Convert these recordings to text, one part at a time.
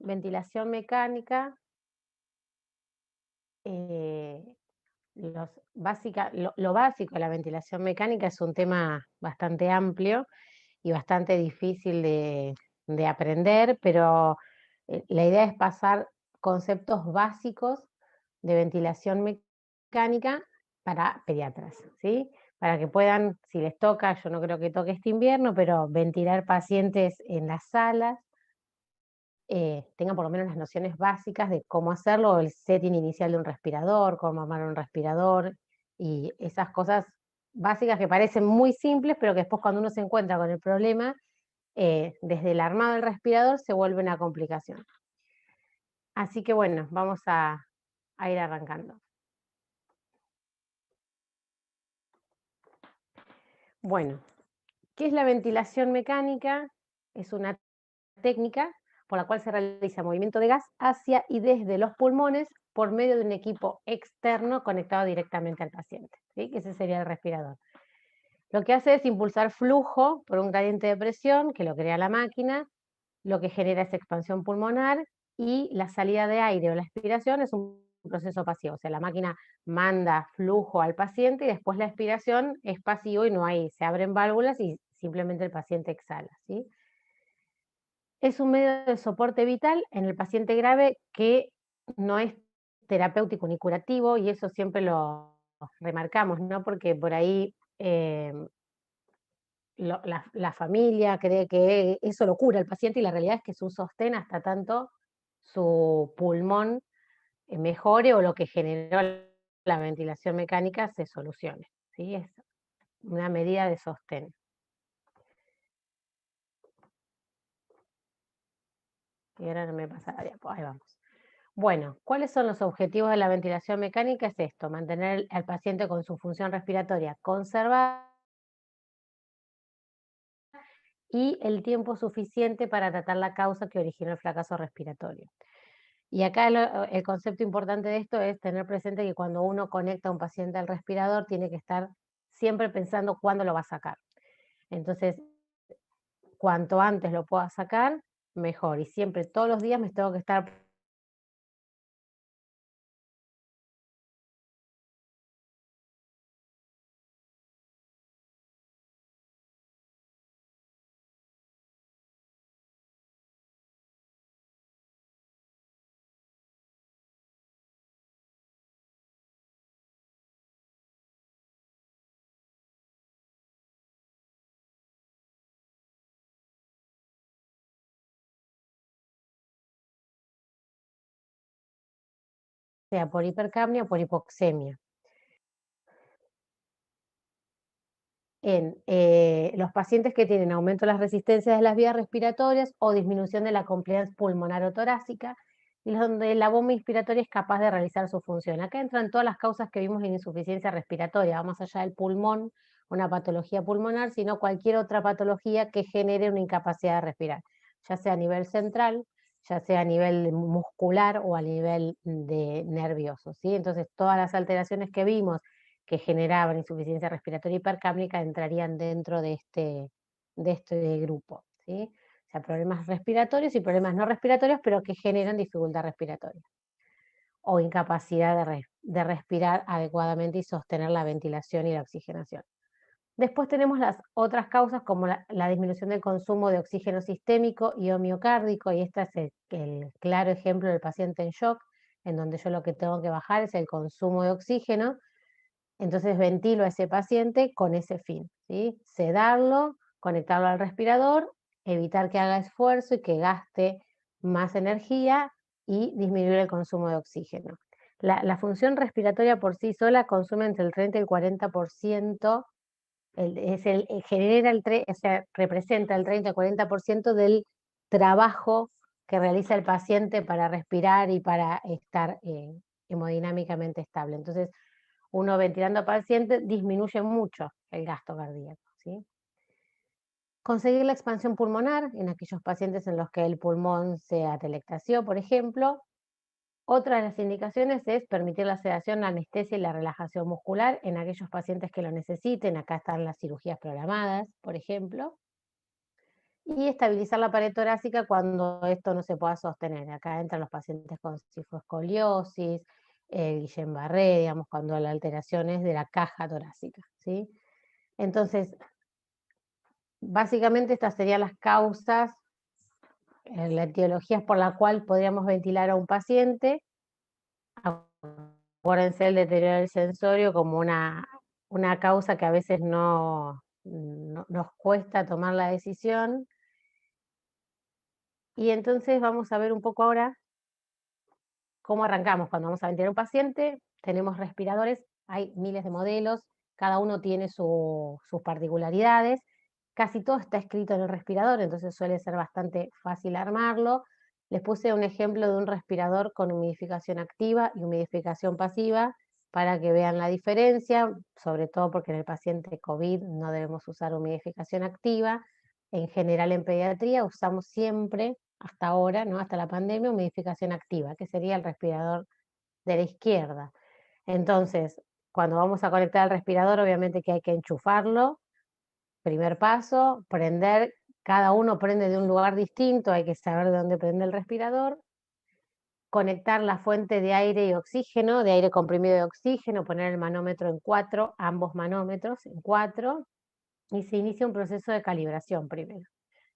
ventilación mecánica, eh, lo básico de la ventilación mecánica es un tema bastante amplio y bastante difícil de aprender, pero la idea es pasar conceptos básicos de ventilación mecánica para pediatras, ¿sí? Para que puedan, si les toca, yo no creo que toque este invierno, pero ventilar pacientes en las salas, tengan por lo menos las nociones básicas de cómo hacerlo, el setting inicial de un respirador, cómo armar un respirador y esas cosas básicas que parecen muy simples, pero que después cuando uno se encuentra con el problema, desde el armado del respirador se vuelve una complicación. Así que bueno, vamos a ir arrancando. Bueno, ¿qué es la ventilación mecánica? Es una técnica por la cual se realiza movimiento de gas hacia y desde los pulmones por medio de un equipo externo conectado directamente al paciente, ¿sí? Que ese sería el respirador. Lo que hace es impulsar flujo por un gradiente de presión que lo crea la máquina, lo que genera es expansión pulmonar y la salida de aire o la expiración es un proceso pasivo, o sea, la máquina manda flujo al paciente y después la expiración es pasivo y no hay, se abren válvulas y simplemente el paciente exhala, ¿sí? Es un medio de soporte vital en el paciente grave que no es terapéutico ni curativo, y eso siempre lo remarcamos, ¿no? Porque por ahí la familia cree que eso lo cura al paciente y la realidad es que es un sostén hasta tanto su pulmón mejore o lo que generó la ventilación mecánica se solucione, ¿sí? Es una medida de sostén. Y ahora no me pasa la diapo, ahí vamos. Bueno, ¿cuáles son los objetivos de la ventilación mecánica? Es esto, mantener al paciente con su función respiratoria conservada y el tiempo suficiente para tratar la causa que originó el fracaso respiratorio. Y acá el concepto importante de esto es tener presente que cuando uno conecta a un paciente al respirador tiene que estar siempre pensando cuándo lo va a sacar. Entonces, cuanto antes lo pueda sacar, mejor. Y siempre, todos los días me tengo que estar sea por hipercapnia o por hipoxemia. En los pacientes que tienen aumento de las resistencias de las vías respiratorias o disminución de la compliance pulmonar o torácica, y donde la bomba inspiratoria es capaz de realizar su función. Acá entran todas las causas que vimos en insuficiencia respiratoria, vamos allá del pulmón, una patología pulmonar, sino cualquier otra patología que genere una incapacidad de respirar, ya sea a nivel central, ya sea a nivel muscular o a nivel de nervioso, ¿sí? Entonces, todas las alteraciones que vimos que generaban insuficiencia respiratoria hipercápnica entrarían dentro de este grupo, ¿sí? O sea, problemas respiratorios y problemas no respiratorios, pero que generan dificultad respiratoria o incapacidad de respirar adecuadamente y sostener la ventilación y la oxigenación. Después tenemos las otras causas como la disminución del consumo de oxígeno sistémico y o miocárdico, y este es el claro ejemplo del paciente en shock, en donde yo lo que tengo que bajar es el consumo de oxígeno. Entonces ventilo a ese paciente con ese fin, ¿sí? Sedarlo, conectarlo al respirador, evitar que haga esfuerzo y que gaste más energía y disminuir el consumo de oxígeno. La función respiratoria por sí sola consume entre el 30 y el 40%, o sea, representa el 30 al 40% del trabajo que realiza el paciente para respirar y para estar hemodinámicamente estable. Entonces, uno ventilando al paciente disminuye mucho el gasto cardíaco, ¿sí? Conseguir la expansión pulmonar en aquellos pacientes en los que el pulmón se atelectasió, por ejemplo. Otra de las indicaciones es permitir la sedación, la anestesia y la relajación muscular en aquellos pacientes que lo necesiten. Acá están las cirugías programadas, por ejemplo. y estabilizar la pared torácica cuando esto no se pueda sostener. Acá entran los pacientes con cifoescoliosis, Guillain-Barré, digamos, cuando la alteración es de la caja torácica, ¿sí? Entonces, básicamente estas serían las causas, la etiología por la cual podríamos ventilar a un paciente. Acuérdense el deterioro del sensorio como una causa que a veces nos cuesta tomar la decisión. Y entonces vamos a ver un poco ahora cómo arrancamos cuando vamos a ventilar a un paciente. Tenemos respiradores, hay miles de modelos, cada uno tiene sus particularidades. Casi todo está escrito en el respirador, entonces suele ser bastante fácil armarlo. Les puse un ejemplo de un respirador con humidificación activa y humidificación pasiva para que vean la diferencia, sobre todo porque en el paciente COVID no debemos usar humidificación activa. En general en pediatría usamos siempre, hasta ahora, ¿no? Hasta la pandemia, humidificación activa, que sería el respirador de la izquierda. Entonces, cuando vamos a conectar el respirador, obviamente que hay que enchufarlo. Primer paso, prender, cada uno prende de un lugar distinto, hay que saber de dónde prende el respirador. Conectar la fuente de aire y oxígeno, de aire comprimido y oxígeno, poner el manómetro en 4, ambos manómetros en 4, y se inicia un proceso de calibración primero.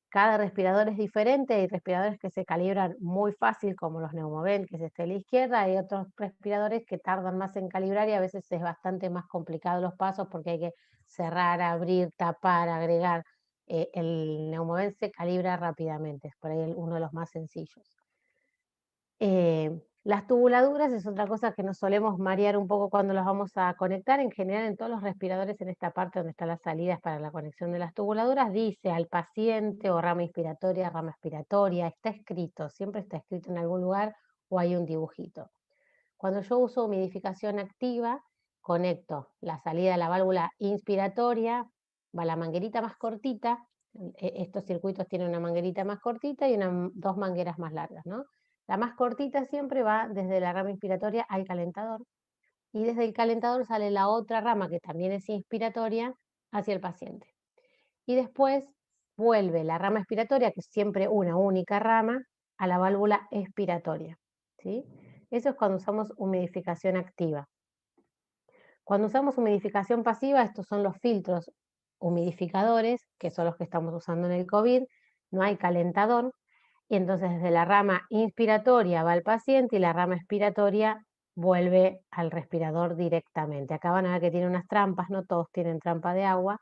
Cada respirador es diferente, hay respiradores que se calibran muy fácil, como los Neumovent, que es este a la izquierda, hay otros respiradores que tardan más en calibrar y a veces es bastante más complicado los pasos porque hay que cerrar, abrir, tapar, agregar. El Neumovent se calibra rápidamente, es por ahí uno de los más sencillos. Las tubuladuras es otra cosa que nos solemos marear un poco cuando las vamos a conectar. En general, en todos los respiradores, en esta parte donde están las salidas para la conexión de las tubuladuras, dice al paciente o rama expiratoria, está escrito, siempre está escrito en algún lugar o hay un dibujito. Cuando yo uso humidificación activa, conecto la salida de la válvula inspiratoria, va la manguerita más cortita, estos circuitos tienen una manguerita más cortita y dos mangueras más largas, ¿no? La más cortita siempre va desde la rama inspiratoria al calentador y desde el calentador sale la otra rama que también es inspiratoria hacia el paciente. Y después vuelve la rama expiratoria, que es siempre una única rama, a la válvula expiratoria, ¿sí? Eso es cuando usamos humidificación activa. Cuando usamos humidificación pasiva, estos son los filtros humidificadores, que son los que estamos usando en el COVID, no hay calentador, y entonces desde la rama inspiratoria va al paciente y la rama expiratoria vuelve al respirador directamente. Acá van a ver que tiene unas trampas, no todos tienen trampa de agua.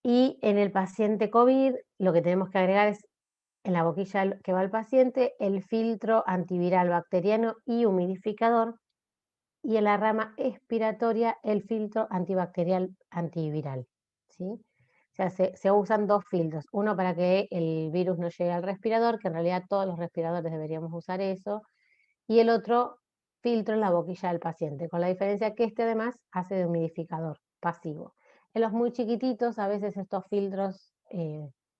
Y en el paciente COVID lo que tenemos que agregar es en la boquilla que va al paciente el filtro antiviral bacteriano y humidificador, y en la rama expiratoria el filtro antibacterial antiviral, ¿sí? O sea, se usan dos filtros, uno para que el virus no llegue al respirador, que en realidad todos los respiradores deberíamos usar eso, y el otro filtro en la boquilla del paciente, con la diferencia que este además hace de humidificador pasivo. En los muy chiquititos, a veces estos filtros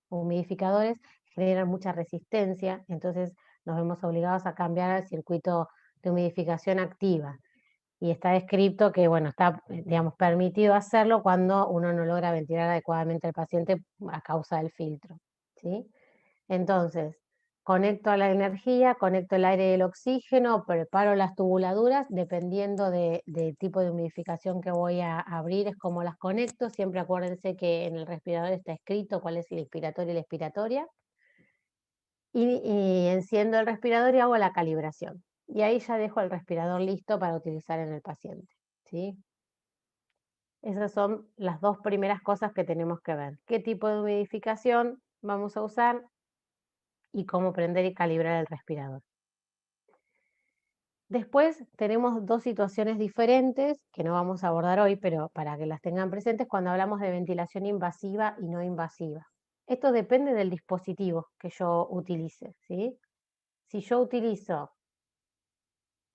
humidificadores generan mucha resistencia, entonces nos vemos obligados a cambiar al circuito de humidificación activa. Y está descrito que, bueno, está, digamos, permitido hacerlo cuando uno no logra ventilar adecuadamente al paciente a causa del filtro, ¿sí? Entonces, conecto a la energía, conecto el aire y el oxígeno, preparo las tubuladuras, dependiendo del tipo de humidificación que voy a abrir, es como las conecto. Siempre acuérdense que en el respirador está escrito cuál es el inspiratorio y la expiratoria. Y enciendo el respirador y hago la calibración. Y ahí ya dejo el respirador listo para utilizar en el paciente, ¿sí? Esas son las dos primeras cosas que tenemos que ver. ¿Qué tipo de humidificación vamos a usar? Y cómo prender y calibrar el respirador. Después tenemos dos situaciones diferentes que no vamos a abordar hoy, pero para que las tengan presentes cuando hablamos de ventilación invasiva y no invasiva. Esto depende del dispositivo que yo utilice, ¿sí? Si yo utilizo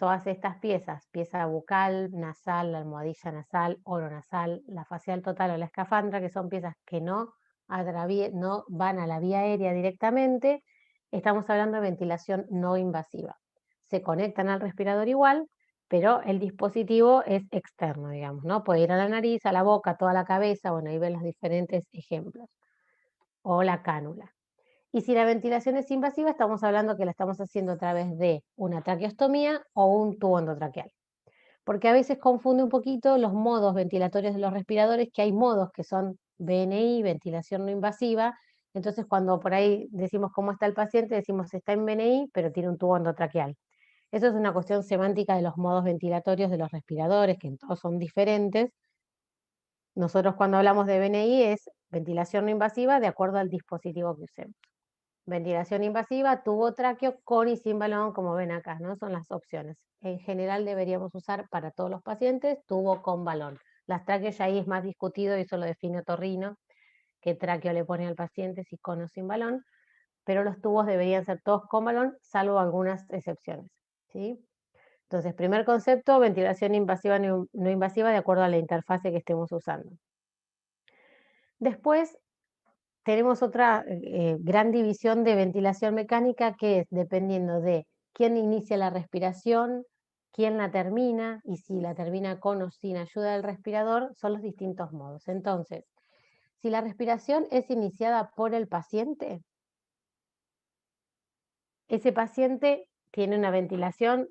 todas estas piezas, pieza bucal, nasal, la almohadilla nasal, oronasal, la facial total o la escafandra, que son piezas que no van a la vía aérea directamente, estamos hablando de ventilación no invasiva. Se conectan al respirador igual, pero el dispositivo es externo, digamos, ¿no? Puede ir a la nariz, a la boca, a toda la cabeza, bueno, ahí ven los diferentes ejemplos. o la cánula. Y si la ventilación es invasiva, estamos hablando que la estamos haciendo a través de una traqueostomía o un tubo endotraqueal. Porque a veces confunde un poquito los modos ventilatorios de los respiradores, que hay modos que son VNI, ventilación no invasiva. Entonces, cuando por ahí decimos cómo está el paciente, decimos está en VNI, pero tiene un tubo endotraqueal. Eso es una cuestión semántica de los modos ventilatorios de los respiradores, que todos son diferentes. Nosotros cuando hablamos de VNI es ventilación no invasiva de acuerdo al dispositivo que usemos. Ventilación invasiva, tubo tráqueo con y sin balón, como ven acá, ¿no? Son las opciones. En general deberíamos usar para todos los pacientes tubo con balón. Las tráqueos ya ahí es más discutido y eso lo define otorrino, qué tráqueo le pone al paciente, si con o sin balón, pero los tubos deberían ser todos con balón, salvo algunas excepciones, ¿sí? Entonces, primer concepto, ventilación invasiva no invasiva de acuerdo a la interfase que estemos usando. Después, tenemos otra gran división de ventilación mecánica que es dependiendo de quién inicia la respiración, quién la termina y si la termina con o sin ayuda del respirador, son los distintos modos. Entonces, si la respiración es iniciada por el paciente, ese paciente tiene una ventilación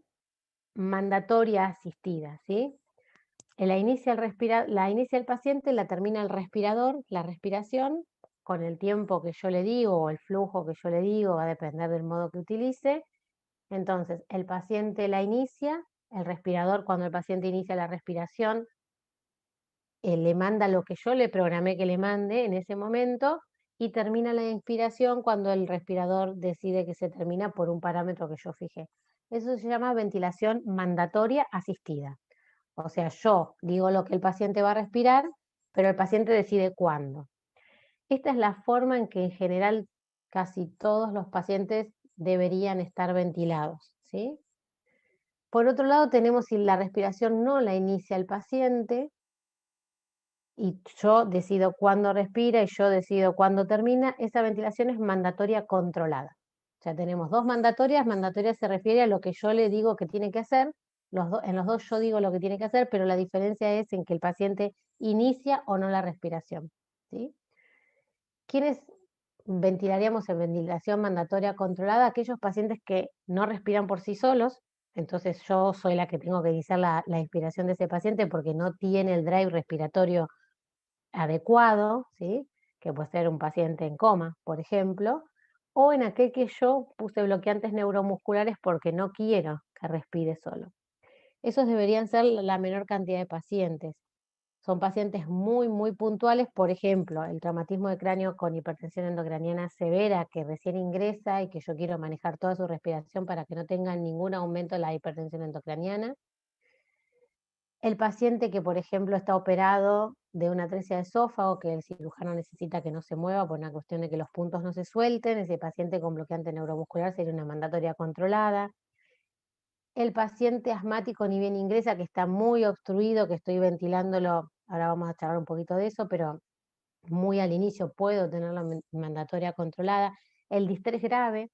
mandatoria asistida, ¿sí? La inicia el paciente, la termina el respirador, la respiración, con el tiempo que yo le digo o el flujo que yo le digo, va a depender del modo que utilice. Entonces, el paciente la inicia, el respirador cuando el paciente inicia la respiración, le manda lo que yo le programé que le mande en ese momento y termina la inspiración cuando el respirador decide que se termina por un parámetro que yo fijé. Eso se llama ventilación mandatoria asistida. O sea, yo digo lo que el paciente va a respirar, pero el paciente decide cuándo. Esta es la forma en que en general casi todos los pacientes deberían estar ventilados, ¿sí? Por otro lado, tenemos si la respiración no la inicia el paciente y yo decido cuándo respira y yo decido cuándo termina, esa ventilación es mandatoria controlada. Ya tenemos dos mandatorias. Mandatoria se refiere a lo que yo le digo que tiene que hacer. En los dos yo digo lo que tiene que hacer, pero la diferencia es en que el paciente inicia o no la respiración, ¿sí? ¿Quiénes ventilaríamos en ventilación mandatoria controlada? Aquellos pacientes que no respiran por sí solos. Entonces yo soy la que tengo que iniciar la inspiración de ese paciente porque no tiene el drive respiratorio adecuado, ¿sí? Que puede ser un paciente en coma, por ejemplo, o en aquel que yo puse bloqueantes neuromusculares porque no quiero que respire solo. Esos deberían ser la menor cantidad de pacientes. Son pacientes muy, muy puntuales, por ejemplo, el traumatismo de cráneo con hipertensión endocraniana severa que recién ingresa y que yo quiero manejar toda su respiración para que no tenga ningún aumento de la hipertensión endocraniana. El paciente que, por ejemplo, está operado de una atresia de esófago, que el cirujano necesita que no se mueva por una cuestión de que los puntos no se suelten, ese paciente con bloqueante neuromuscular sería una mandatoria controlada. El paciente asmático ni bien ingresa, que está muy obstruido, que estoy ventilándolo, ahora vamos a charlar un poquito de eso, pero muy al inicio puedo tenerla mandatoria controlada. El distrés grave,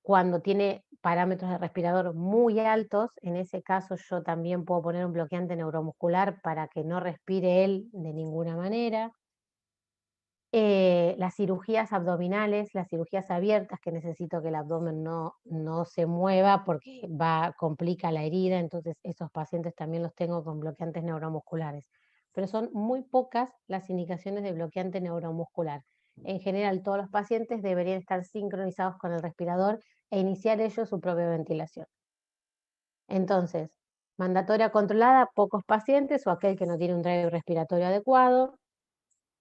cuando tiene parámetros de respirador muy altos, en ese caso yo también puedo poner un bloqueante neuromuscular para que no respire él de ninguna manera. Las cirugías abdominales, las cirugías abiertas, que necesito que el abdomen no se mueva porque complica la herida, entonces esos pacientes también los tengo con bloqueantes neuromusculares. Pero son muy pocas las indicaciones de bloqueante neuromuscular. En general, todos los pacientes deberían estar sincronizados con el respirador e iniciar ellos su propia ventilación. Entonces, mandatoria controlada, pocos pacientes o aquel que no tiene un drive respiratorio adecuado,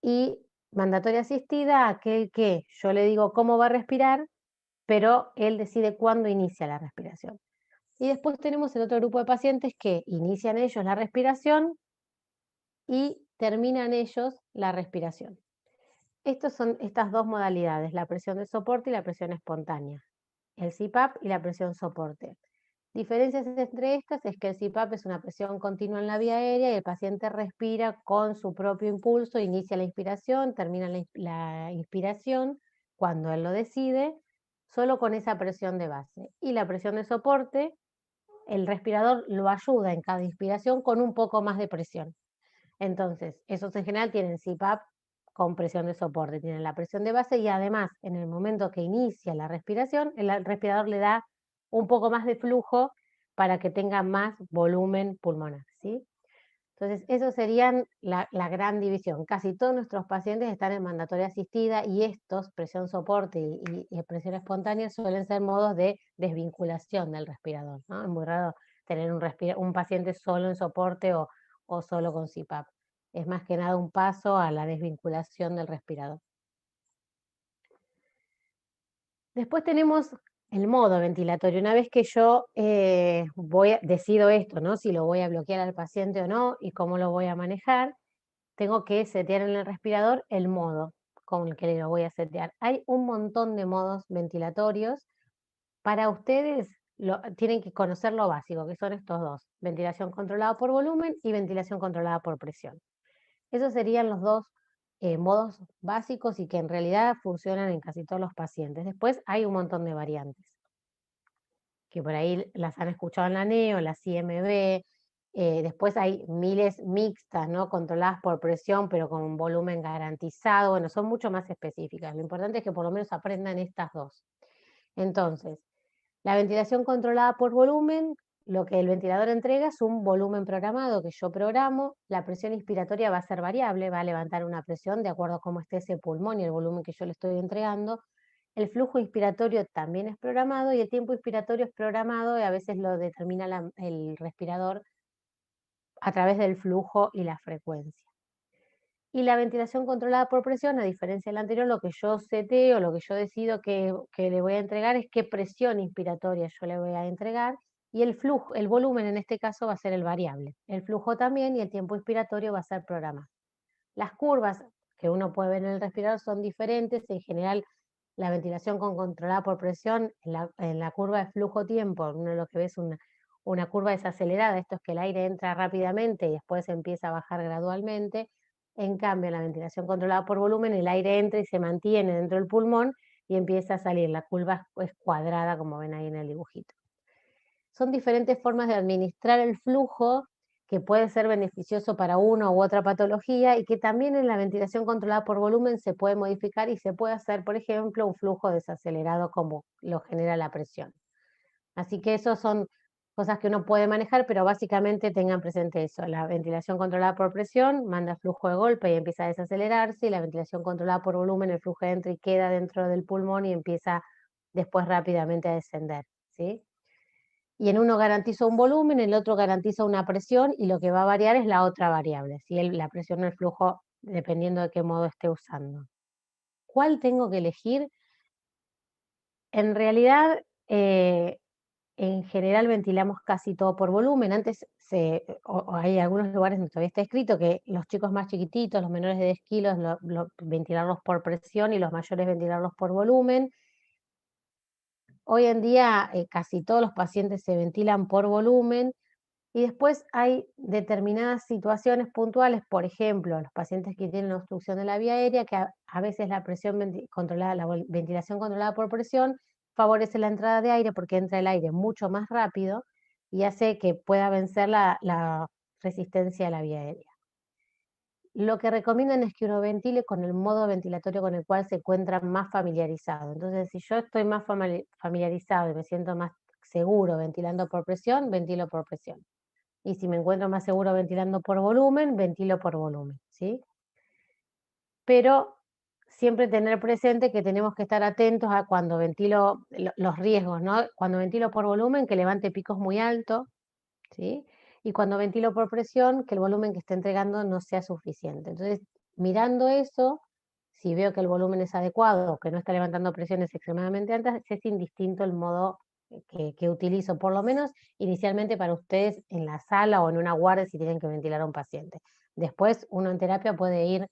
y mandatoria asistida, aquel que yo le digo cómo va a respirar, pero él decide cuándo inicia la respiración. Y después tenemos el otro grupo de pacientes que inician ellos la respiración y terminan ellos la respiración. Estas son estas dos modalidades, la presión de soporte y la presión espontánea, el CPAP y la presión soporte. Diferencias entre estas es que el CPAP es una presión continua en la vía aérea y el paciente respira con su propio impulso, inicia la inspiración, termina la inspiración cuando él lo decide, solo con esa presión de base. Y la presión de soporte, el respirador lo ayuda en cada inspiración con un poco más de presión. Entonces, esos en general tienen CPAP con presión de soporte. Tienen la presión de base y además, en el momento que inicia la respiración, el respirador le da un poco más de flujo para que tenga más volumen pulmonar, ¿sí? Entonces, eso serían la gran división. Casi todos nuestros pacientes están en mandatoria asistida y estos, presión soporte y presión espontánea, suelen ser modos de desvinculación del respirador, ¿no? Es muy raro tener un paciente solo en soporte o solo con CPAP. Es más que nada un paso a la desvinculación del respirador. Después tenemos el modo ventilatorio. Una vez que yo decido esto, ¿no? Si lo voy a bloquear al paciente o no y cómo lo voy a manejar, tengo que setear en el respirador el modo con el que lo voy a setear. Hay un montón de modos ventilatorios. Para ustedes tienen que conocer lo básico, que son estos dos: ventilación controlada por volumen y ventilación controlada por presión. Esos serían los dos modos básicos y que en realidad funcionan en casi todos los pacientes. Después hay un montón de variantes, que por ahí las han escuchado en la NEO, la CMB. Después hay miles mixtas, ¿no? Controladas por presión, pero con un volumen garantizado. Bueno, son mucho más específicas. Lo importante es que por lo menos aprendan estas dos. Entonces, la ventilación controlada por volumen, lo que el ventilador entrega es un volumen programado que yo programo. La presión inspiratoria va a ser variable, va a levantar una presión de acuerdo a cómo esté ese pulmón y el volumen que yo le estoy entregando. El flujo inspiratorio también es programado y el tiempo inspiratorio es programado y a veces lo determina el respirador a través del flujo y la frecuencia. Y la ventilación controlada por presión, a diferencia de la anterior, lo que yo seteo, lo que yo decido que le voy a entregar es qué presión inspiratoria yo le voy a entregar, y el flujo, el volumen en este caso va a ser el variable. El flujo también y el tiempo inspiratorio va a ser programado. Las curvas que uno puede ver en el respirador son diferentes. En general, la ventilación controlada por presión, en la curva de flujo-tiempo, uno lo que ve es una curva desacelerada. Esto es que el aire entra rápidamente y después empieza a bajar gradualmente. En cambio, en la ventilación controlada por volumen, el aire entra y se mantiene dentro del pulmón y empieza a salir. La curva es cuadrada, como ven ahí en el dibujito. Son diferentes formas de administrar el flujo que puede ser beneficioso para una u otra patología y que también en la ventilación controlada por volumen se puede modificar y se puede hacer, por ejemplo, un flujo desacelerado como lo genera la presión. Así que eso son cosas que uno puede manejar, pero básicamente tengan presente eso: la ventilación controlada por presión manda flujo de golpe y empieza a desacelerarse, y la ventilación controlada por volumen, el flujo entra y queda dentro del pulmón y empieza después rápidamente a descender, ¿sí? Y en uno garantiza un volumen, el otro garantiza una presión, y lo que va a variar es la otra variable, ¿sí? La presión o el flujo, dependiendo de qué modo esté usando. ¿Cuál tengo que elegir? En realidad, en general ventilamos casi todo por volumen. Antes o hay algunos lugares donde todavía está escrito que los chicos más chiquititos, los menores de 10 kilos, ventilarlos por presión y los mayores ventilarlos por volumen. Hoy en día casi todos los pacientes se ventilan por volumen. Y después hay determinadas situaciones puntuales, por ejemplo, los pacientes que tienen obstrucción de la vía aérea, que a veces la ventilación controlada por presión favorece la entrada de aire porque entra el aire mucho más rápido y hace que pueda vencer la resistencia a la vía aérea. Lo que recomiendan es que uno ventile con el modo ventilatorio con el cual se encuentra más familiarizado. Entonces, si yo estoy más familiarizado y me siento más seguro ventilando por presión, ventilo por presión. Y si me encuentro más seguro ventilando por volumen, ventilo por volumen, ¿sí? Pero siempre tener presente que tenemos que estar atentos a cuando ventilo, los riesgos, ¿no? Cuando ventilo por volumen, que levante picos muy altos, ¿sí? Y cuando ventilo por presión, que el volumen que esté entregando no sea suficiente. Entonces, mirando eso, si veo que el volumen es adecuado, que no está levantando presiones extremadamente altas, es indistinto el modo que utilizo, por lo menos inicialmente para ustedes en la sala o en una guardia si tienen que ventilar a un paciente. Después uno en terapia puede ir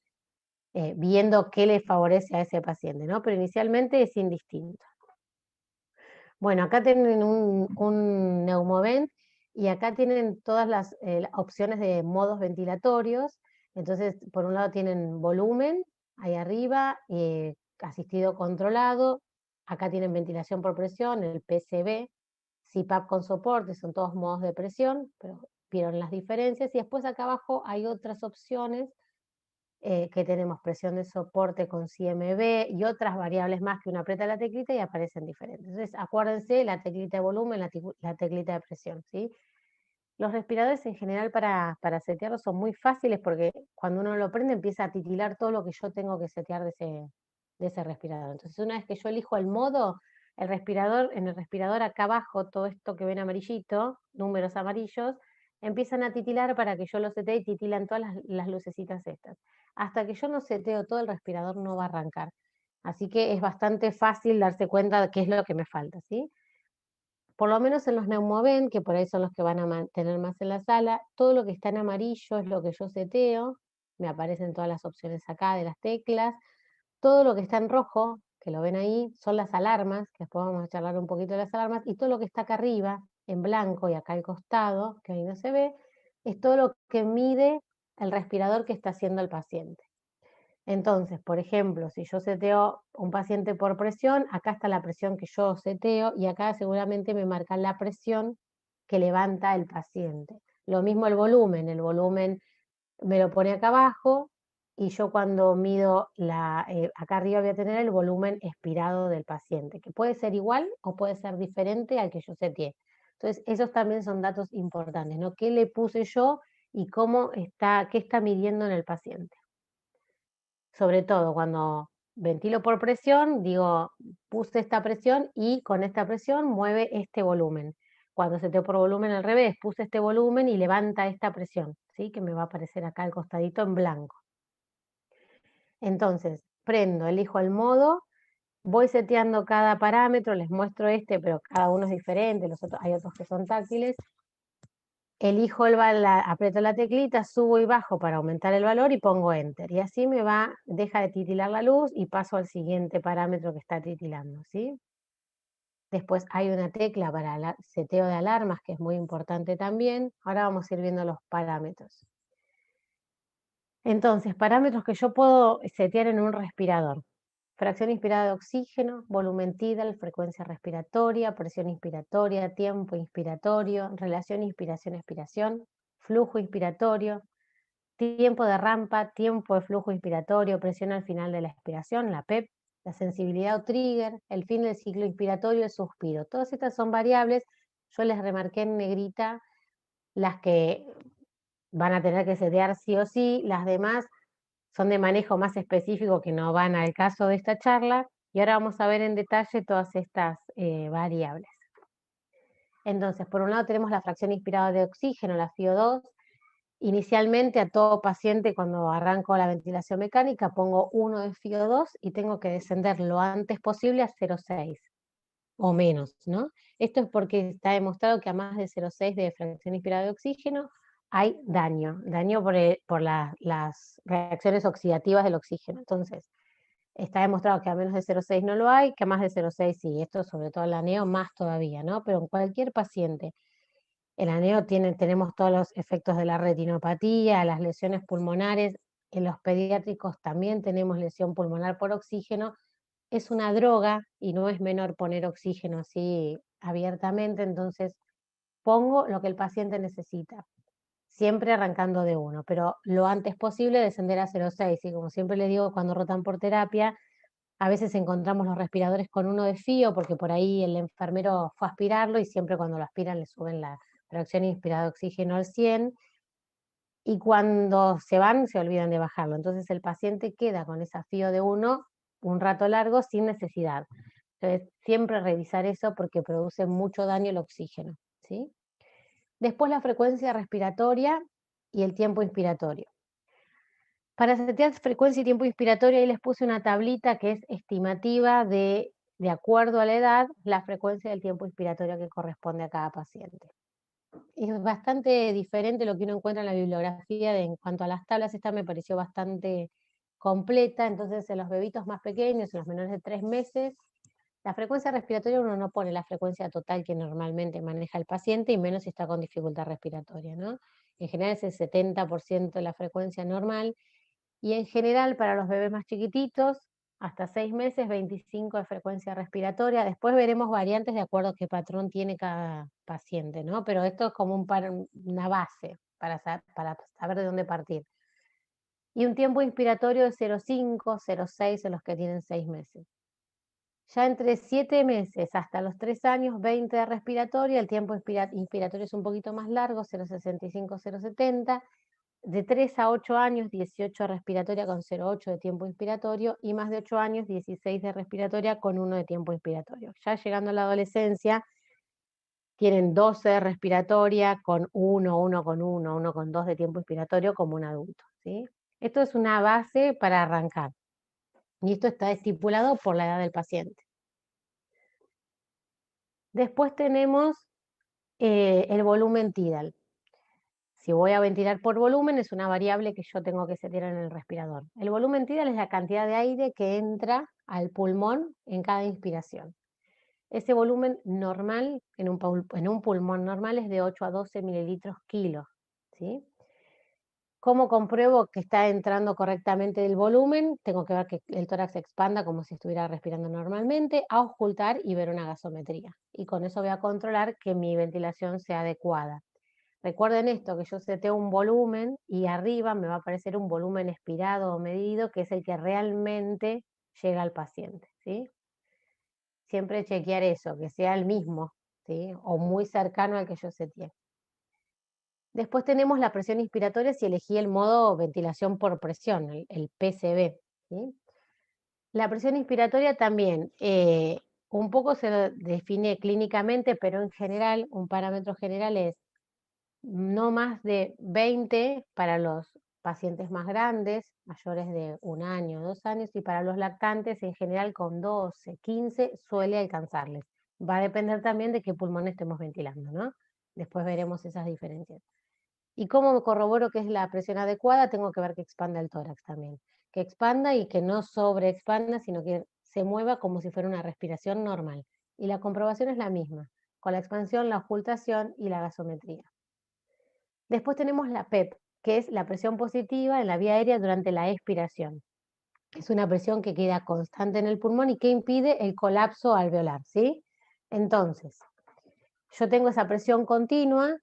viendo qué le favorece a ese paciente, ¿no? Pero inicialmente es indistinto. Bueno, acá tienen un Neumovent y acá tienen todas las opciones de modos ventilatorios. Entonces, por un lado tienen volumen, ahí arriba, asistido controlado. Acá tienen ventilación por presión, el PCB, CPAP con soporte, son todos modos de presión, pero vieron las diferencias. Y después acá abajo hay otras opciones que tenemos presión de soporte con CMB y otras variables más que uno aprieta la teclita y aparecen diferentes. Entonces, acuérdense, la teclita de volumen, la teclita de presión, ¿sí? Los respiradores en general para setearlos son muy fáciles porque cuando uno lo prende empieza a titilar todo lo que yo tengo que setear de ese respirador. Entonces, una vez que yo elijo el modo, en el respirador acá abajo, todo esto que ven amarillito, números amarillos, empiezan a titilar para que yo lo setee y titilan todas las lucecitas estas. Hasta que yo no seteo todo, el respirador no va a arrancar. Así que es bastante fácil darse cuenta de qué es lo que me falta, ¿sí? Por lo menos en los Neumoven, que por ahí son los que van a tener más en la sala, todo lo que está en amarillo es lo que yo seteo, me aparecen todas las opciones acá de las teclas, todo lo que está en rojo, que lo ven ahí, son las alarmas, que después vamos a charlar un poquito de las alarmas, y todo lo que está acá arriba, en blanco y acá al costado, que ahí no se ve, es todo lo que mide el respirador que está haciendo el paciente. Entonces, por ejemplo, si yo seteo un paciente por presión, acá está la presión que yo seteo y acá seguramente me marca la presión que levanta el paciente. Lo mismo el volumen me lo pone acá abajo y yo cuando mido acá arriba voy a tener el volumen expirado del paciente, que puede ser igual o puede ser diferente al que yo seteé. Entonces, esos también son datos importantes, ¿no? ¿Qué le puse yo y qué está midiendo en el paciente? Sobre todo cuando ventilo por presión, digo, puse esta presión y con esta presión mueve este volumen. Cuando seteo por volumen al revés, puse este volumen y levanta esta presión, ¿sí? Que me va a aparecer acá al costadito en blanco. Entonces, prendo, elijo el modo, voy seteando cada parámetro, les muestro este, pero cada uno es diferente, hay otros que son táctiles. Elijo aprieto la teclita, subo y bajo para aumentar el valor y pongo Enter. Y así deja de titilar la luz y paso al siguiente parámetro que está titilando, ¿sí? Después hay una tecla para el seteo de alarmas, que es muy importante también. Ahora vamos a ir viendo los parámetros. Entonces, parámetros que yo puedo setear en un respirador. Fracción inspirada de oxígeno, volumen tidal, frecuencia respiratoria, presión inspiratoria, tiempo inspiratorio, relación inspiración-expiración, flujo inspiratorio, tiempo de rampa, tiempo de flujo inspiratorio, presión al final de la expiración, la PEP, la sensibilidad o trigger, el fin del ciclo inspiratorio, el suspiro. Todas estas son variables, yo les remarqué en negrita las que van a tener que setear sí o sí, las demás son de manejo más específico que no van al caso de esta charla, y ahora vamos a ver en detalle todas estas variables. Entonces, por un lado tenemos la fracción inspirada de oxígeno, la FiO2. Inicialmente a todo paciente cuando arranco la ventilación mecánica pongo 1 de FiO2 y tengo que descender lo antes posible a 0,6 o menos, ¿no? Esto es porque está demostrado que a más de 0,6 de fracción inspirada de oxígeno hay daño por las reacciones oxidativas del oxígeno. Entonces, está demostrado que a menos de 0,6 no lo hay, que a más de 0,6 sí, esto sobre todo en la neo más todavía, ¿no? Pero en cualquier paciente, en la neo tenemos todos los efectos de la retinopatía, las lesiones pulmonares, en los pediátricos también tenemos lesión pulmonar por oxígeno, es una droga y no es menor poner oxígeno así abiertamente, entonces pongo lo que el paciente necesita, siempre arrancando de 1, pero lo antes posible descender a 0,6, y como siempre le digo cuando rotan por terapia, a veces encontramos los respiradores con 1 de FiO porque por ahí el enfermero fue a aspirarlo y siempre cuando lo aspiran le suben la fracción inspirada de oxígeno al 100, y cuando se van se olvidan de bajarlo, entonces el paciente queda con esa FiO de 1 un rato largo sin necesidad. Entonces, siempre revisar eso porque produce mucho daño el oxígeno, ¿sí? Después la frecuencia respiratoria y el tiempo inspiratorio. Para setear frecuencia y tiempo inspiratorio, ahí les puse una tablita que es estimativa de acuerdo a la edad, la frecuencia del tiempo inspiratorio que corresponde a cada paciente. Es bastante diferente lo que uno encuentra en la bibliografía en cuanto a las tablas. Esta me pareció bastante completa, entonces en los bebitos más pequeños, en los menores de 3 meses, la frecuencia respiratoria uno no pone la frecuencia total que normalmente maneja el paciente, y menos si está con dificultad respiratoria, ¿no? En general es el 70% de la frecuencia normal, y en general para los bebés más chiquititos, hasta 6 meses, 25 de frecuencia respiratoria. Después veremos variantes de acuerdo a qué patrón tiene cada paciente, ¿no? Pero esto es como una base para saber de dónde partir. y un tiempo inspiratorio de 0,5, 0,6 en los que tienen 6 meses. Ya entre 7 meses hasta los 3 años, 20 de respiratoria, el tiempo inspiratorio es un poquito más largo, 0,65, 0,70. De 3 a 8 años, 18 de respiratoria con 0,8 de tiempo inspiratorio, y más de 8 años, 16 de respiratoria con 1 de tiempo inspiratorio. Ya llegando a la adolescencia, tienen 12 de respiratoria con 1, 1 con 1, 1 con 2 de tiempo inspiratorio como un adulto, ¿sí? Esto es una base para arrancar, y esto está estipulado por la edad del paciente. Después tenemos el volumen tidal. Si voy a ventilar por volumen, es una variable que yo tengo que setear en el respirador. El volumen tidal es la cantidad de aire que entra al pulmón en cada inspiración. Ese volumen normal, en un pulmón normal, es de 8 a 12 mililitros kilos, ¿sí? ¿Cómo compruebo que está entrando correctamente el volumen? Tengo que ver que el tórax se expanda como si estuviera respirando normalmente, auscultar y ver una gasometría. Y con eso voy a controlar que mi ventilación sea adecuada. Recuerden esto, que yo seteo un volumen y arriba me va a aparecer un volumen expirado o medido, que es el que realmente llega al paciente, ¿sí? Siempre chequear eso, que sea el mismo, ¿sí? O muy cercano al que yo seteé. Después tenemos la presión inspiratoria si elegí el modo ventilación por presión, el PCV, ¿sí? La presión inspiratoria también, un poco se define clínicamente, pero en general, un parámetro general es no más de 20 para los pacientes más grandes, mayores de 1 año, 2 años, y para los lactantes en general con 12, 15 suele alcanzarles. Va a depender también de qué pulmón estemos ventilando, ¿no? Después veremos esas diferencias. ¿Y cómo corroboro que es la presión adecuada? Tengo que ver que expanda el tórax también. Que expanda y que no sobreexpanda, sino que se mueva como si fuera una respiración normal. Y la comprobación es la misma, con la expansión, la ocultación y la gasometría. Después tenemos la PEP, que es la presión positiva en la vía aérea durante la expiración. Es una presión que queda constante en el pulmón y que impide el colapso alveolar, ¿sí? Entonces, yo tengo esa presión continua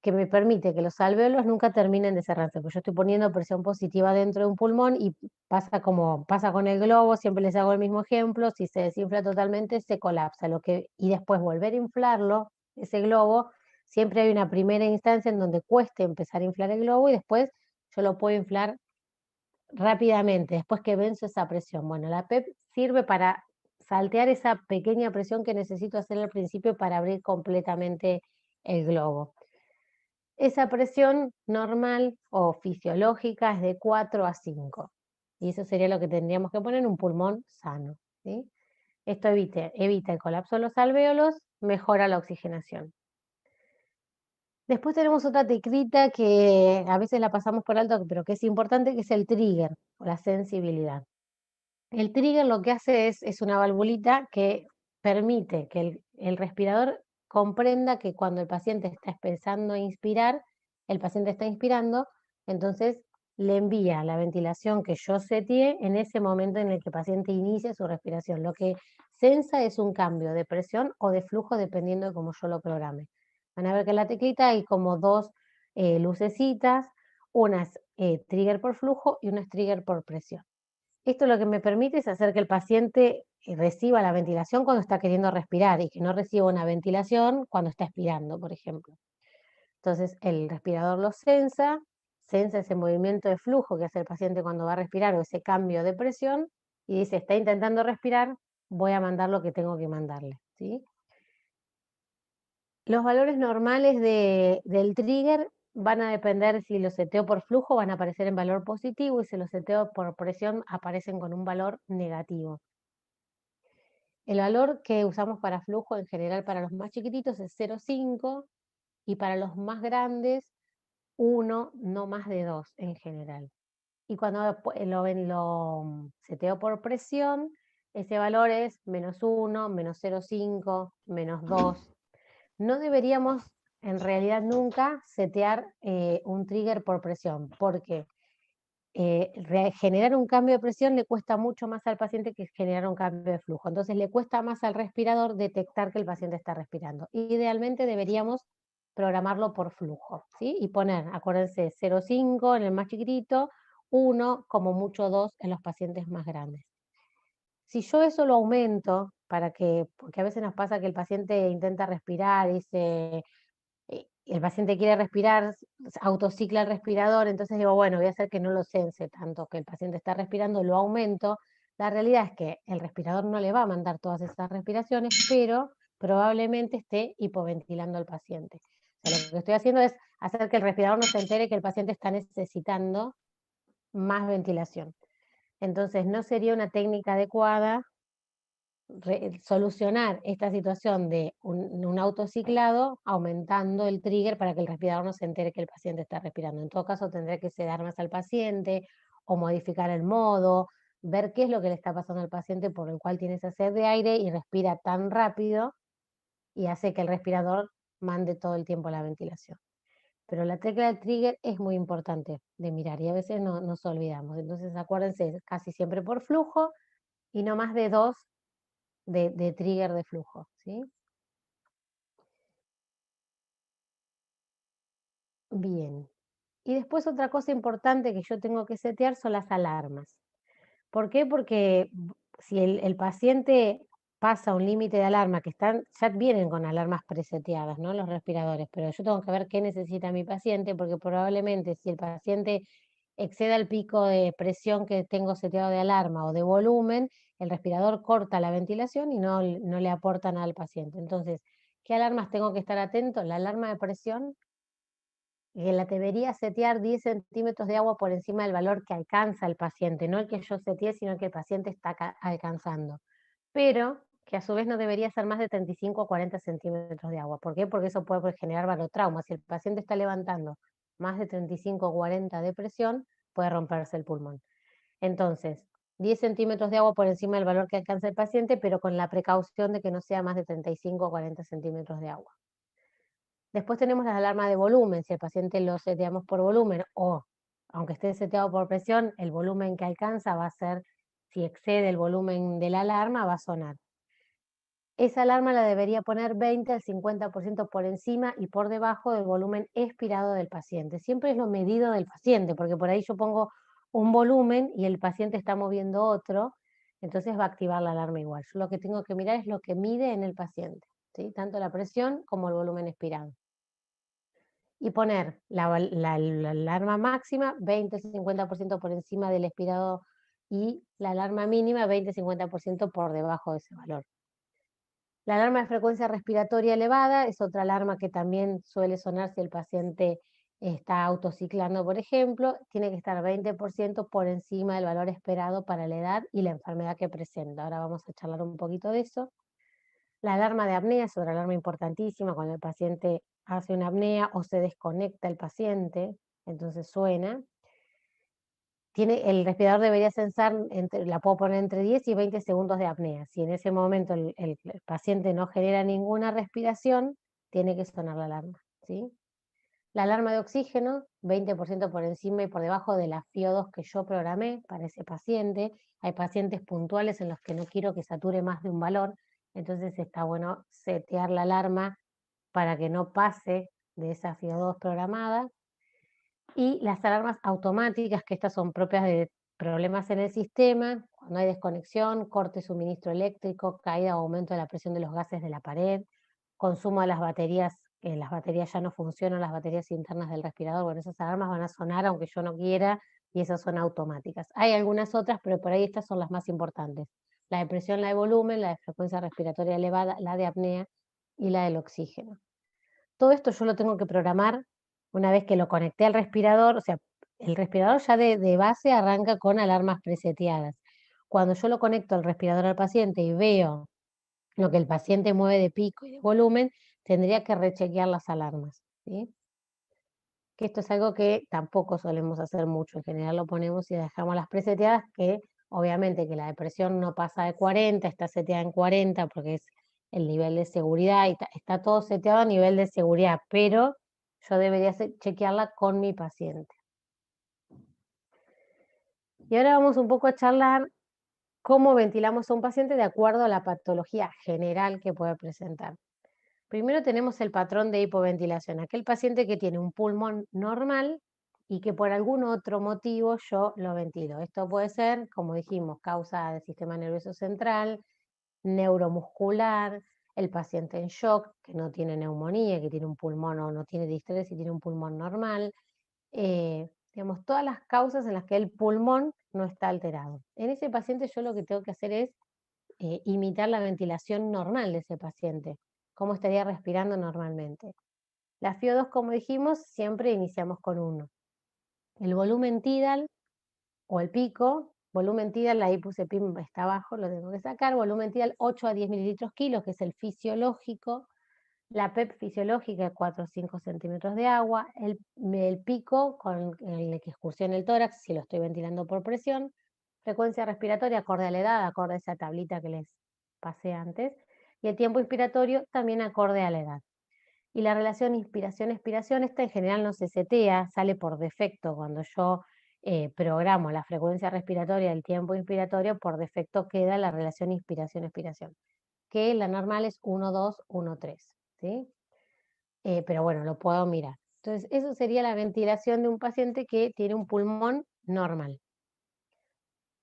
que me permite que los alvéolos nunca terminen de cerrarse, porque yo estoy poniendo presión positiva dentro de un pulmón y pasa como pasa con el globo, siempre les hago el mismo ejemplo, si se desinfla totalmente se colapsa, y después volver a inflarlo, ese globo, siempre hay una primera instancia en donde cueste empezar a inflar el globo y después yo lo puedo inflar rápidamente, después que venzo esa presión. Bueno, la PEP sirve para saltear esa pequeña presión que necesito hacer al principio para abrir completamente el globo. Esa presión normal o fisiológica es de 4 a 5. Y eso sería lo que tendríamos que poner en un pulmón sano, ¿sí? Esto evita el colapso de los alvéolos, mejora la oxigenación. Después tenemos otra teclita que a veces la pasamos por alto, pero que es importante, que es el trigger o la sensibilidad. El trigger lo que hace es una valvulita que permite que el respirador comprenda que cuando el paciente está empezando a inspirar, el paciente está inspirando, entonces le envía la ventilación que yo seteé en ese momento en el que el paciente inicia su respiración. Lo que sensa es un cambio de presión o de flujo dependiendo de cómo yo lo programe. Van a ver que en la teclita hay como dos lucecitas, una es trigger por flujo y una es trigger por presión. Esto lo que me permite es hacer que el paciente reciba la ventilación cuando está queriendo respirar y que no reciba una ventilación cuando está expirando, por ejemplo. Entonces, el respirador lo sensa ese movimiento de flujo que hace el paciente cuando va a respirar o ese cambio de presión y dice, está intentando respirar, voy a mandar lo que tengo que mandarle, ¿sí? Los valores normales del trigger van a depender si los seteo por flujo van a aparecer en valor positivo y si los seteo por presión aparecen con un valor negativo. El valor que usamos para flujo en general para los más chiquititos es 0,5 y para los más grandes 1, no más de 2 en general. Y cuando lo seteo por presión, ese valor es -1, -0,5, -2. No deberíamos en realidad nunca setear un trigger por presión, porque generar un cambio de presión le cuesta mucho más al paciente que generar un cambio de flujo. Entonces le cuesta más al respirador detectar que el paciente está respirando. Idealmente deberíamos programarlo por flujo, ¿sí? Y poner, acuérdense, 0,5 en el más chiquitito, 1, como mucho 2 en los pacientes más grandes. Si yo eso lo aumento, porque a veces nos pasa que el paciente intenta respirar y el paciente quiere respirar, autocicla el respirador, entonces digo, bueno, voy a hacer que no lo sense tanto que el paciente está respirando, lo aumento. La realidad es que el respirador no le va a mandar todas esas respiraciones, pero probablemente esté hipoventilando al paciente. O sea, lo que estoy haciendo es hacer que el respirador no se entere que el paciente está necesitando más ventilación. Entonces, no sería una técnica adecuada solucionar esta situación de un autociclado aumentando el trigger para que el respirador no se entere que el paciente está respirando. En todo caso, tendría que sedar más al paciente o modificar el modo, ver qué es lo que le está pasando al paciente por el cual tiene esa sed de aire y respira tan rápido y hace que el respirador mande todo el tiempo la ventilación. Pero la tecla del trigger es muy importante de mirar y a veces no nos olvidamos. Entonces acuérdense, casi siempre por flujo y no más de 2 de trigger de flujo, ¿sí? Bien. Y después otra cosa importante que yo tengo que setear son las alarmas. ¿Por qué? Porque si el paciente pasa un límite de alarma, ya vienen con alarmas preseteadas, ¿no? Los respiradores, pero yo tengo que ver qué necesita mi paciente, porque probablemente si el paciente exceda el pico de presión que tengo seteado de alarma o de volumen, el respirador corta la ventilación y no le aporta nada al paciente. Entonces, ¿qué alarmas tengo que estar atento? La alarma de presión, que la debería setear 10 centímetros de agua por encima del valor que alcanza el paciente, no el que yo seteé, sino el que el paciente está alcanzando. Pero que a su vez no debería ser más de 35 o 40 centímetros de agua. ¿Por qué? Porque eso puede generar barotrauma. Si el paciente está levantando más de 35 o 40 de presión, puede romperse el pulmón. Entonces, 10 centímetros de agua por encima del valor que alcanza el paciente, pero con la precaución de que no sea más de 35 o 40 centímetros de agua. Después tenemos las alarmas de volumen. Si el paciente lo seteamos por volumen o, aunque esté seteado por presión, el volumen que alcanza va a ser, si excede el volumen de la alarma, va a sonar. Esa alarma la debería poner 20 al 50% por encima y por debajo del volumen expirado del paciente. Siempre es lo medido del paciente, porque por ahí yo pongo un volumen y el paciente está moviendo otro, entonces va a activar la alarma igual. Yo lo que tengo que mirar es lo que mide en el paciente, ¿sí? Tanto la presión como el volumen expirado. Y poner la alarma máxima 20-50% por encima del expirado y la alarma mínima 20-50% por debajo de ese valor. La alarma de frecuencia respiratoria elevada es otra alarma que también suele sonar si el paciente está autociclando, por ejemplo. Tiene que estar 20% por encima del valor esperado para la edad y la enfermedad que presenta. Ahora vamos a charlar un poquito de eso. La alarma de apnea es otra alarma importantísima cuando el paciente hace una apnea o se desconecta el paciente, entonces suena. El respirador debería censar, la puedo poner entre 10 y 20 segundos de apnea. Si en ese momento el paciente no genera ninguna respiración, tiene que sonar la alarma, ¿sí? La alarma de oxígeno, 20% por encima y por debajo de la FiO2 que yo programé para ese paciente. Hay pacientes puntuales en los que no quiero que sature más de un valor, entonces está bueno setear la alarma para que no pase de esa FiO2 programada. Y las alarmas automáticas, que estas son propias de problemas en el sistema, cuando hay desconexión, corte de suministro eléctrico, caída o aumento de la presión de los gases de la pared, consumo de las baterías ya no funcionan, las baterías internas del respirador. Bueno, esas alarmas van a sonar aunque yo no quiera y esas son automáticas. Hay algunas otras, pero por ahí estas son las más importantes. La de presión, la de volumen, la de frecuencia respiratoria elevada, la de apnea y la del oxígeno. Todo esto yo lo tengo que programar una vez que lo conecté al respirador, o sea, el respirador ya de base arranca con alarmas preseteadas. Cuando yo lo conecto al respirador al paciente y veo lo que el paciente mueve de pico y de volumen, tendría que rechequear las alarmas, ¿sí? Que esto es algo que tampoco solemos hacer mucho, en general lo ponemos y dejamos las preseteadas, que obviamente que la depresión no pasa de 40, está seteada en 40 porque es el nivel de seguridad y está todo seteado a nivel de seguridad, pero yo debería chequearla con mi paciente. Y ahora vamos un poco a charlar cómo ventilamos a un paciente de acuerdo a la patología general que puede presentar. Primero tenemos el patrón de hipoventilación, aquel paciente que tiene un pulmón normal y que por algún otro motivo yo lo ventilo. Esto puede ser, como dijimos, causa del sistema nervioso central, neuromuscular, el paciente en shock, que no tiene neumonía, que tiene un pulmón o no tiene distrés y tiene un pulmón normal, digamos, todas las causas en las que el pulmón no está alterado. En ese paciente yo lo que tengo que hacer es imitar la ventilación normal de ese paciente, cómo estaría respirando normalmente. La FiO2, como dijimos, siempre iniciamos con 1. El volumen tidal o el pico, volumen tidal, ahí puse PIM, está abajo, lo tengo que sacar, volumen tidal 8 a 10 mililitros kilos, que es el fisiológico, la PEP fisiológica 4 o 5 centímetros de agua, el pico con el que excursiona el tórax, si lo estoy ventilando por presión, frecuencia respiratoria acorde a la edad, acorde a esa tablita que les pasé antes, y el tiempo inspiratorio también acorde a la edad. Y la relación inspiración-expiración, esta en general no se setea, sale por defecto cuando yo programo la frecuencia respiratoria, el tiempo inspiratorio, por defecto queda la relación inspiración-expiración, que la normal es 1, 2, 1, 3, ¿sí? Pero bueno, lo puedo mirar. Entonces, eso sería la ventilación de un paciente que tiene un pulmón normal.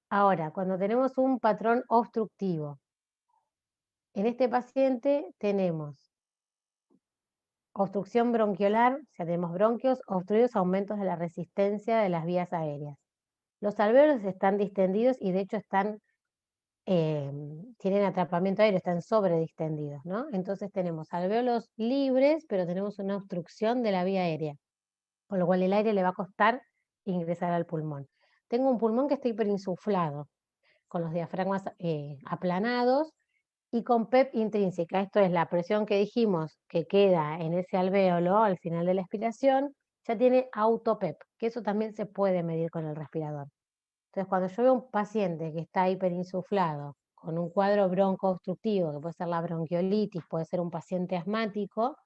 Ahora, cuando tenemos un patrón obstructivo, en este paciente tenemos obstrucción bronquiolar, o sea, tenemos bronquios obstruidos, aumentos de la resistencia de las vías aéreas. Los alvéolos están distendidos y de hecho tienen atrapamiento aéreo, están sobredistendidos, ¿no? Entonces tenemos alvéolos libres, pero tenemos una obstrucción de la vía aérea, con lo cual el aire le va a costar ingresar al pulmón. Tengo un pulmón que está hiperinsuflado, con los diafragmas aplanados, y con PEP intrínseca, esto es la presión que dijimos que queda en ese alvéolo al final de la expiración, ya tiene auto-PEP, que eso también se puede medir con el respirador. Entonces, cuando yo veo un paciente que está hiperinsuflado, con un cuadro broncoobstructivo, que puede ser la bronquiolitis, puede ser un paciente asmático,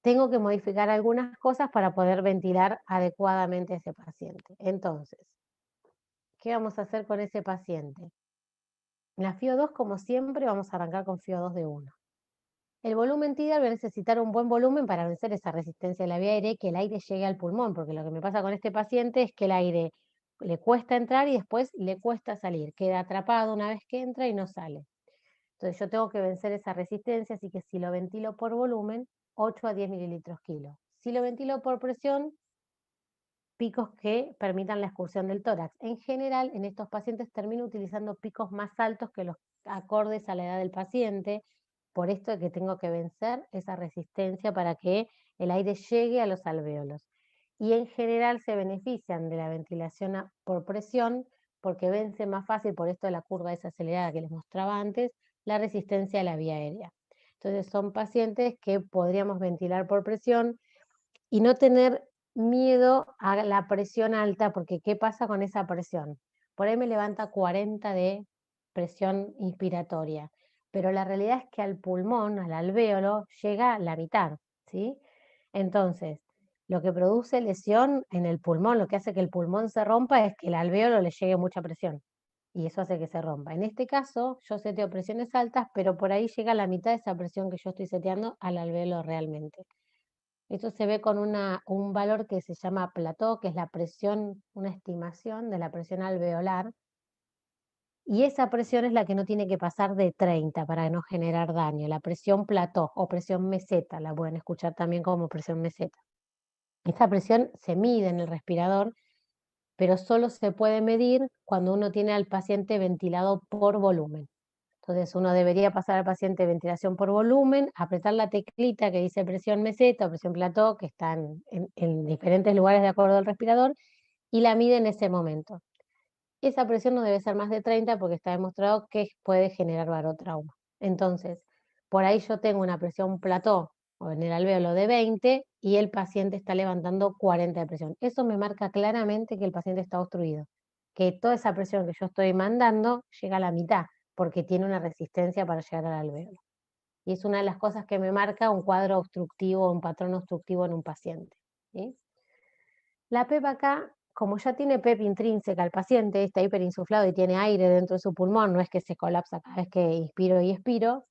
tengo que modificar algunas cosas para poder ventilar adecuadamente a ese paciente. Entonces, ¿qué vamos a hacer con ese paciente? En la FiO2, como siempre, vamos a arrancar con FiO2 de 1. El volumen tidal va a necesitar un buen volumen para vencer esa resistencia de la vía aérea y que el aire llegue al pulmón, porque lo que me pasa con este paciente es que el aire le cuesta entrar y después le cuesta salir, queda atrapado una vez que entra y no sale. Entonces yo tengo que vencer esa resistencia, así que si lo ventilo por volumen, 8 a 10 mililitros kilo. Si lo ventilo por presión, picos que permitan la excursión del tórax. En general, en estos pacientes termino utilizando picos más altos que los acordes a la edad del paciente, por esto es que tengo que vencer esa resistencia para que el aire llegue a los alvéolos. Y en general se benefician de la ventilación por presión porque vence más fácil, por esto de la curva desacelerada que les mostraba antes, la resistencia a la vía aérea. Entonces son pacientes que podríamos ventilar por presión y no tener miedo a la presión alta, porque ¿qué pasa con esa presión? Por ahí me levanta 40 de presión inspiratoria, pero la realidad es que al pulmón, al alvéolo, llega la mitad, ¿sí? Entonces, lo que produce lesión en el pulmón, lo que hace que el pulmón se rompa es que el alvéolo le llegue mucha presión y eso hace que se rompa. En este caso, yo seteo presiones altas, pero por ahí llega la mitad de esa presión que yo estoy seteando al alvéolo realmente. Esto se ve con un valor que se llama plató, que es la presión, una estimación de la presión alveolar, y esa presión es la que no tiene que pasar de 30 para no generar daño, la presión plató o presión meseta, la pueden escuchar también como presión meseta. Esta presión se mide en el respirador, pero solo se puede medir cuando uno tiene al paciente ventilado por volumen. Entonces uno debería pasar al paciente ventilación por volumen, apretar la teclita que dice presión meseta o presión plató, que están en diferentes lugares de acuerdo al respirador, y la mide en ese momento. Esa presión no debe ser más de 30 porque está demostrado que puede generar barotrauma. Entonces, por ahí yo tengo una presión plató o en el alvéolo de 20 y el paciente está levantando 40 de presión. Eso me marca claramente que el paciente está obstruido, que toda esa presión que yo estoy mandando llega a la mitad porque tiene una resistencia para llegar al alvéolo. Y es una de las cosas que me marca un cuadro obstructivo, un patrón obstructivo en un paciente, ¿sí? La PEP acá, como ya tiene PEP intrínseca, el paciente está hiperinsuflado y tiene aire dentro de su pulmón, no es que se colapsa cada vez que inspiro y expiro,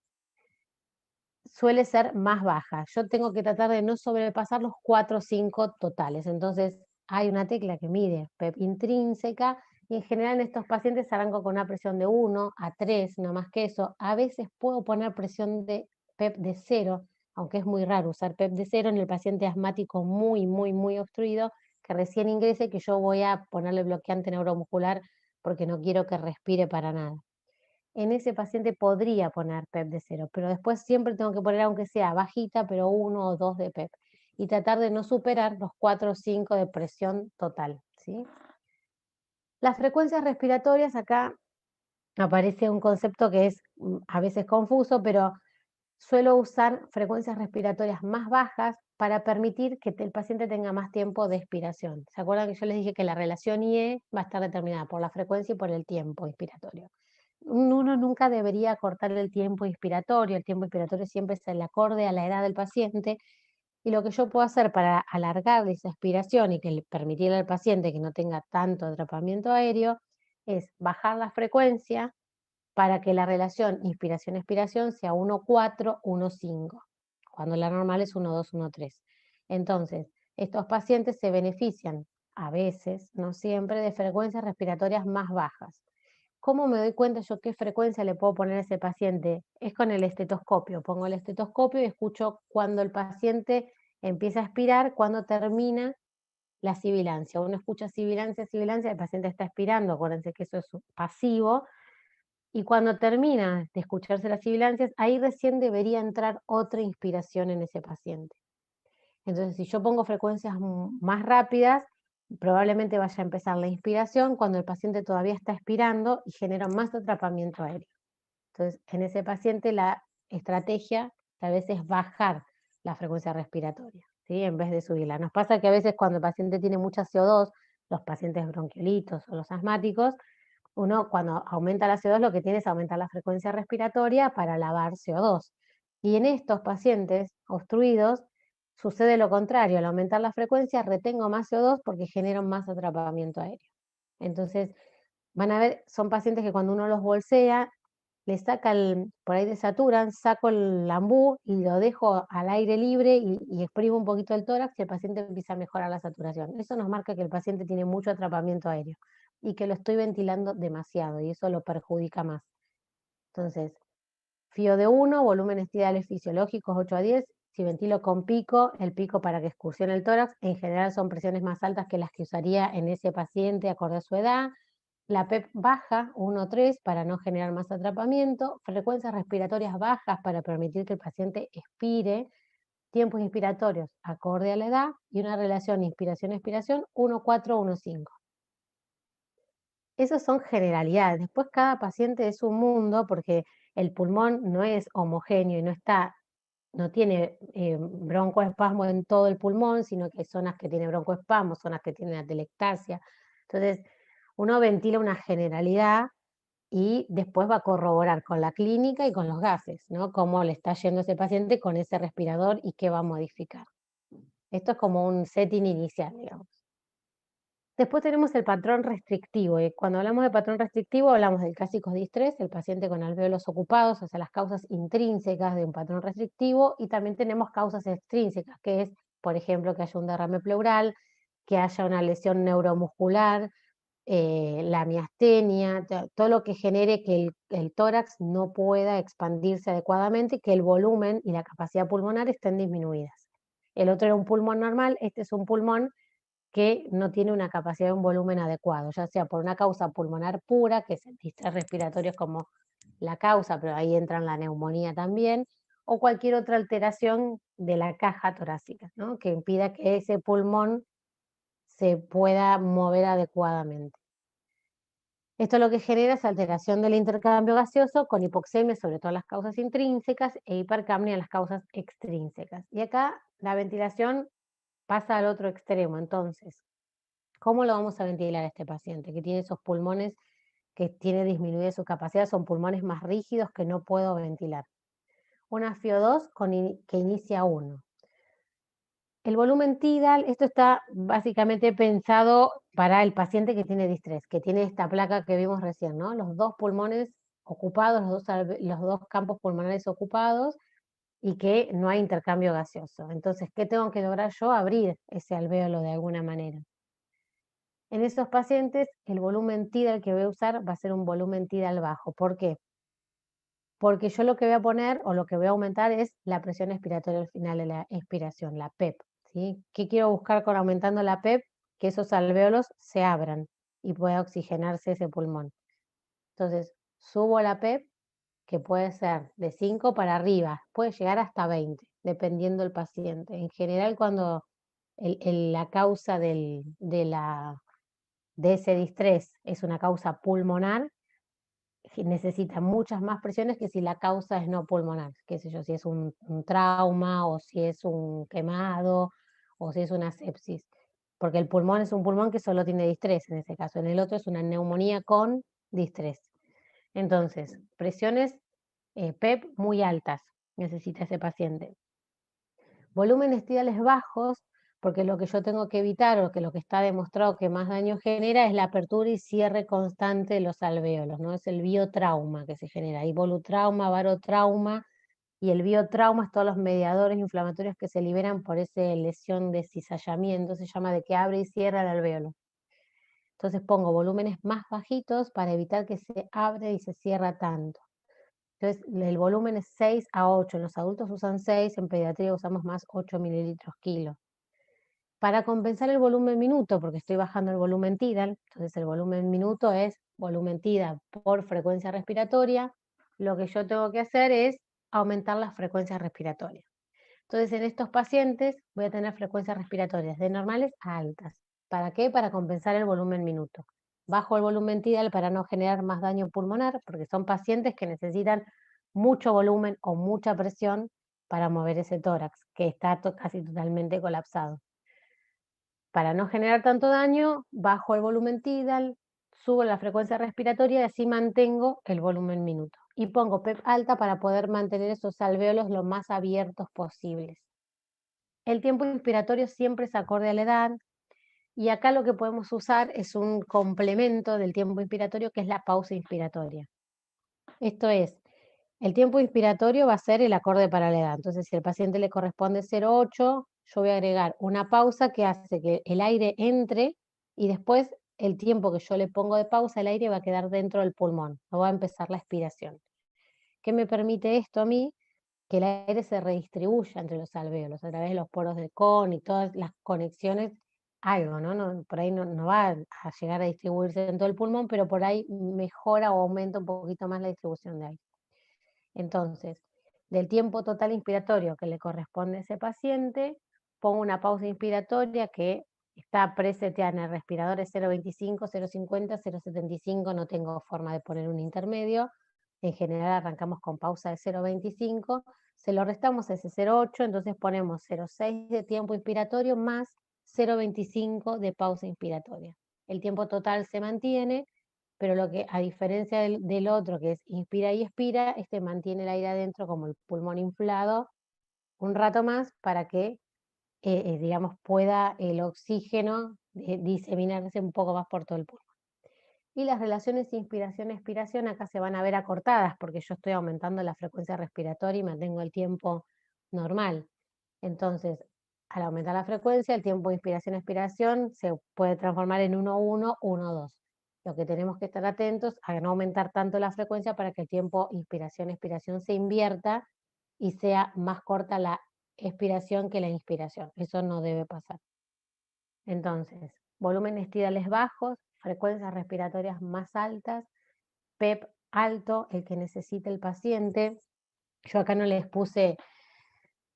suele ser más baja. Yo tengo que tratar de no sobrepasar los 4 o 5 totales. Entonces, hay una tecla que mide PEP intrínseca y en general en estos pacientes arranco con una presión de 1 a 3, no más que eso. A veces puedo poner presión de PEP de 0, aunque es muy raro usar PEP de 0 en el paciente asmático muy, muy, muy obstruido que recién ingrese, que yo voy a ponerle bloqueante neuromuscular porque no quiero que respire para nada. En ese paciente podría poner PEP de 0, pero después siempre tengo que poner, aunque sea bajita, pero 1 o 2 de PEP, y tratar de no superar los 4 o 5 de presión total, ¿sí? Las frecuencias respiratorias, acá aparece un concepto que es a veces confuso, pero suelo usar frecuencias respiratorias más bajas para permitir que el paciente tenga más tiempo de expiración. ¿Se acuerdan que yo les dije que la relación IE va a estar determinada por la frecuencia y por el tiempo inspiratorio? Uno nunca debería cortar el tiempo inspiratorio siempre es el acorde a la edad del paciente, y lo que yo puedo hacer para alargar esa expiración y que le permitirle al paciente que no tenga tanto atrapamiento aéreo es bajar la frecuencia para que la relación inspiración-expiración sea 1,4, 1,5, cuando la normal es 1,2, 1,3. Entonces, estos pacientes se benefician a veces, no siempre, de frecuencias respiratorias más bajas. ¿Cómo me doy cuenta yo qué frecuencia le puedo poner a ese paciente? Es con el estetoscopio. Pongo el estetoscopio y escucho cuando el paciente empieza a expirar, cuando termina la sibilancia. Uno escucha sibilancia, sibilancia, el paciente está expirando, acuérdense que eso es pasivo, y cuando termina de escucharse las sibilancias, ahí recién debería entrar otra inspiración en ese paciente. Entonces, si yo pongo frecuencias más rápidas, probablemente vaya a empezar la inspiración cuando el paciente todavía está expirando y genera más atrapamiento aéreo. Entonces, en ese paciente la estrategia tal vez es bajar la frecuencia respiratoria, ¿sí? En vez de subirla. Nos pasa que a veces cuando el paciente tiene mucha CO2, los pacientes bronquiolitos o los asmáticos, uno cuando aumenta la CO2 lo que tiene es aumentar la frecuencia respiratoria para lavar CO2. Y en estos pacientes obstruidos sucede lo contrario, al aumentar la frecuencia retengo más CO2 porque genero más atrapamiento aéreo. Entonces, van a ver, son pacientes que cuando uno los bolsea, le saca por ahí desaturan, saco el ambú y lo dejo al aire libre y exprimo un poquito el tórax y el paciente empieza a mejorar la saturación. Eso nos marca que el paciente tiene mucho atrapamiento aéreo y que lo estoy ventilando demasiado y eso lo perjudica más. Entonces, FIO de 1, volúmenes tidales fisiológicos 8 a 10. Si ventilo con pico, el pico para que excursione el tórax, en general son presiones más altas que las que usaría en ese paciente acorde a su edad. La PEP baja, 1,3, para no generar más atrapamiento. Frecuencias respiratorias bajas para permitir que el paciente expire. Tiempos inspiratorios acorde a la edad. Y una relación inspiración-expiración 1,4, 1,5. Esas son generalidades. Después cada paciente es un mundo porque el pulmón no es homogéneo y no tiene broncoespasmo en todo el pulmón, sino que hay zonas que tienen broncoespasmo, zonas que tienen atelectasia. Entonces, uno ventila una generalidad y después va a corroborar con la clínica y con los gases, ¿no? Cómo le está yendo ese paciente con ese respirador y qué va a modificar. Esto es como un setting inicial, digamos. Después tenemos el patrón restrictivo. Y cuando hablamos de patrón restrictivo, hablamos del clásico distrés, el paciente con alvéolos ocupados, o sea, las causas intrínsecas de un patrón restrictivo, y también tenemos causas extrínsecas, que es, por ejemplo, que haya un derrame pleural, que haya una lesión neuromuscular, la miastenia, todo lo que genere que el tórax no pueda expandirse adecuadamente, que el volumen y la capacidad pulmonar estén disminuidas. El otro era un pulmón normal, este es un pulmón que no tiene una capacidad de un volumen adecuado, ya sea por una causa pulmonar pura, que es el distrés respiratorio como la causa, pero ahí entra la neumonía también, o cualquier otra alteración de la caja torácica, ¿no? Que impida que ese pulmón se pueda mover adecuadamente. Esto lo que genera es alteración del intercambio gaseoso con hipoxemia, sobre todo las causas intrínsecas, e hipercapnia en las causas extrínsecas. Y acá la ventilación pasa al otro extremo, entonces, ¿cómo lo vamos a ventilar a este paciente que tiene esos pulmones que tiene disminuida su capacidad? Son pulmones más rígidos que no puedo ventilar. Una FIO2 que inicia 1. El volumen tidal, esto está básicamente pensado para el paciente que tiene distrés, que tiene esta placa que vimos recién, ¿no? Los dos pulmones ocupados, los dos campos pulmonares ocupados y que no hay intercambio gaseoso. Entonces, ¿qué tengo que lograr yo? Abrir ese alvéolo de alguna manera. En esos pacientes, el volumen tidal que voy a usar va a ser un volumen tidal bajo. ¿Por qué? Porque yo lo que voy a poner o lo que voy a aumentar es la presión expiratoria al final de la expiración, la PEP. ¿Sí? ¿Qué quiero buscar con aumentando la PEP? Que esos alvéolos se abran y pueda oxigenarse ese pulmón. Entonces, subo la PEP, que puede ser de 5 para arriba, puede llegar hasta 20, dependiendo del paciente. En general, cuando la causa de ese distrés es una causa pulmonar, necesita muchas más presiones que si la causa es no pulmonar, qué sé yo, si es un trauma o si es un quemado o si es una sepsis, porque el pulmón es un pulmón que solo tiene distrés en ese caso, en el otro es una neumonía con distrés. Entonces, presiones PEP muy altas necesita ese paciente. Volúmenes tidales bajos, porque lo que yo tengo que evitar o que lo que está demostrado que más daño genera es la apertura y cierre constante de los alvéolos, ¿no? Es el biotrauma que se genera. Hay volutrauma, barotrauma, y el biotrauma es todos los mediadores inflamatorios que se liberan por esa lesión de cizallamiento, se llama de que abre y cierra el alvéolo. Entonces pongo volúmenes más bajitos para evitar que se abre y se cierra tanto. Entonces, el volumen es 6 a 8. En los adultos usan 6, en pediatría usamos más 8 mililitros kilo. Para compensar el volumen minuto, porque estoy bajando el volumen tidal, entonces el volumen minuto es volumen tidal por frecuencia respiratoria, lo que yo tengo que hacer es aumentar las frecuencias respiratorias. Entonces, en estos pacientes voy a tener frecuencias respiratorias de normales a altas. ¿Para qué? Para compensar el volumen minuto. Bajo el volumen tidal para no generar más daño pulmonar, porque son pacientes que necesitan mucho volumen o mucha presión para mover ese tórax, que está casi totalmente colapsado. Para no generar tanto daño, bajo el volumen tidal, subo la frecuencia respiratoria y así mantengo el volumen minuto. Y pongo PEP alta para poder mantener esos alvéolos lo más abiertos posibles. El tiempo inspiratorio siempre es acorde a la edad, y acá lo que podemos usar es un complemento del tiempo inspiratorio que es la pausa inspiratoria. Esto es, el tiempo inspiratorio va a ser el acorde para la edad. Entonces, si al paciente le corresponde 0,8, yo voy a agregar una pausa que hace que el aire entre y después el tiempo que yo le pongo de pausa, el aire va a quedar dentro del pulmón, no va a empezar la expiración. ¿Qué me permite esto a mí? Que el aire se redistribuya entre los alvéolos a través de los poros del con y todas las conexiones, algo, ¿no? Por ahí no va a llegar a distribuirse en todo el pulmón, pero por ahí mejora o aumenta un poquito más la distribución de aire. Entonces, del tiempo total inspiratorio que le corresponde a ese paciente, pongo una pausa inspiratoria que está preseteada en el respirador, es 0,25, 0,50, 0,75, no tengo forma de poner un intermedio. En general arrancamos con pausa de 0,25, se lo restamos a ese 0,8, entonces ponemos 0,6 de tiempo inspiratorio más 0,25 de pausa inspiratoria. El tiempo total se mantiene, pero lo que, a diferencia del otro, que es inspira y expira, este mantiene el aire adentro como el pulmón inflado un rato más para que, digamos, pueda el oxígeno diseminarse un poco más por todo el pulmón. Y las relaciones inspiración-expiración acá se van a ver acortadas porque yo estoy aumentando la frecuencia respiratoria y mantengo el tiempo normal. Entonces, al aumentar la frecuencia, el tiempo de inspiración-expiración se puede transformar en 1,1, 1,2. Lo que tenemos que estar atentos a no aumentar tanto la frecuencia para que el tiempo inspiración-expiración se invierta y sea más corta la expiración que la inspiración. Eso no debe pasar. Entonces, volúmenes tidales bajos, frecuencias respiratorias más altas, PEP alto, el que necesite el paciente. Yo acá no les puse,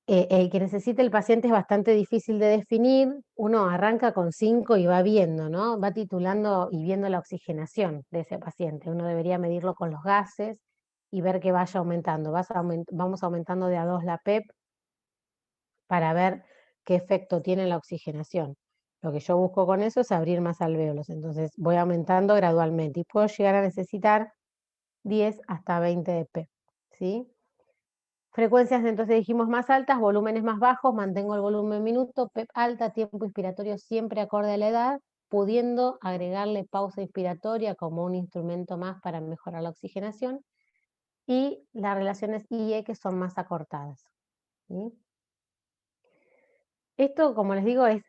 el que necesite el paciente es bastante difícil de definir. Uno arranca con 5 y va viendo, ¿no? Va titulando y viendo la oxigenación de ese paciente. Uno debería medirlo con los gases y ver que vaya aumentando. Vamos aumentando de a 2 la PEP para ver qué efecto tiene la oxigenación. Lo que yo busco con eso es abrir más alvéolos, entonces voy aumentando gradualmente y puedo llegar a necesitar 10 hasta 20 de P, ¿sí? Frecuencias, entonces dijimos más altas, volúmenes más bajos, mantengo el volumen minuto, PEP alta, tiempo inspiratorio siempre acorde a la edad, pudiendo agregarle pausa inspiratoria como un instrumento más para mejorar la oxigenación, y las relaciones IE que son más acortadas, ¿sí? Esto, como les digo, es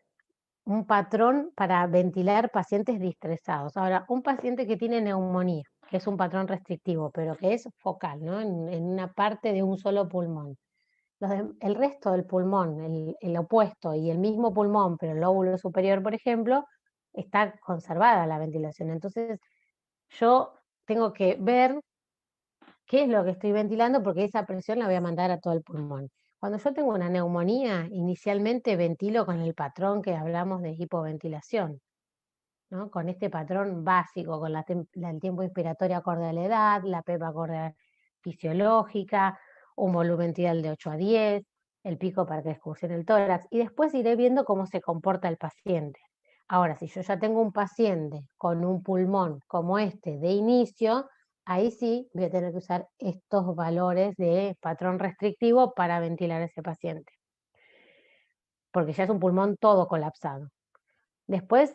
un patrón para ventilar pacientes distresados. Ahora, un paciente que tiene neumonía, que es un patrón restrictivo, pero que es focal, ¿no? En una parte de un solo pulmón. El resto del pulmón, el opuesto y el mismo pulmón, pero el lóbulo superior, por ejemplo, está conservada la ventilación. Entonces, yo tengo que ver qué es lo que estoy ventilando porque esa presión la voy a mandar a todo el pulmón. Cuando yo tengo una neumonía, inicialmente ventilo con el patrón que hablamos de hipoventilación, ¿no? Con este patrón básico, con el tiempo inspiratorio acorde a la edad, la PEP acorde a fisiológica, un volumen tidal de 8 a 10, el pico para que excursione el tórax, y después iré viendo cómo se comporta el paciente. Ahora, si yo ya tengo un paciente con un pulmón como este de inicio, ahí sí voy a tener que usar estos valores de patrón restrictivo para ventilar a ese paciente, porque ya es un pulmón todo colapsado. Después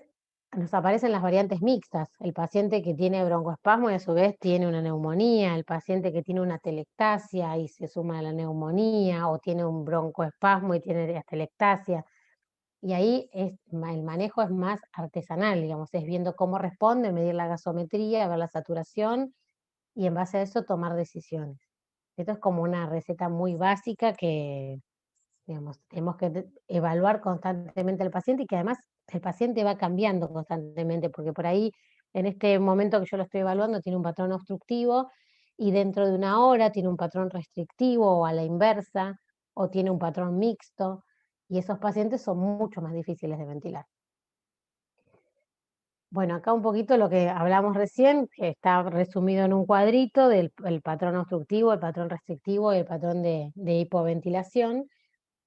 nos aparecen las variantes mixtas, el paciente que tiene broncoespasmo y a su vez tiene una neumonía, el paciente que tiene una atelectasia y se suma a la neumonía, o tiene un broncoespasmo y tiene atelectasia. Y ahí el manejo es más artesanal, digamos, es viendo cómo responde, medir la gasometría, ver la saturación y en base a eso tomar decisiones. Esto es como una receta muy básica que, digamos, tenemos que evaluar constantemente al paciente y que además el paciente va cambiando constantemente, porque por ahí en este momento que yo lo estoy evaluando tiene un patrón obstructivo y dentro de una hora tiene un patrón restrictivo o a la inversa, o tiene un patrón mixto, y esos pacientes son mucho más difíciles de ventilar. Bueno, acá un poquito lo que hablamos recién, que está resumido en un cuadrito del el patrón obstructivo, el patrón restrictivo y el patrón de hipoventilación.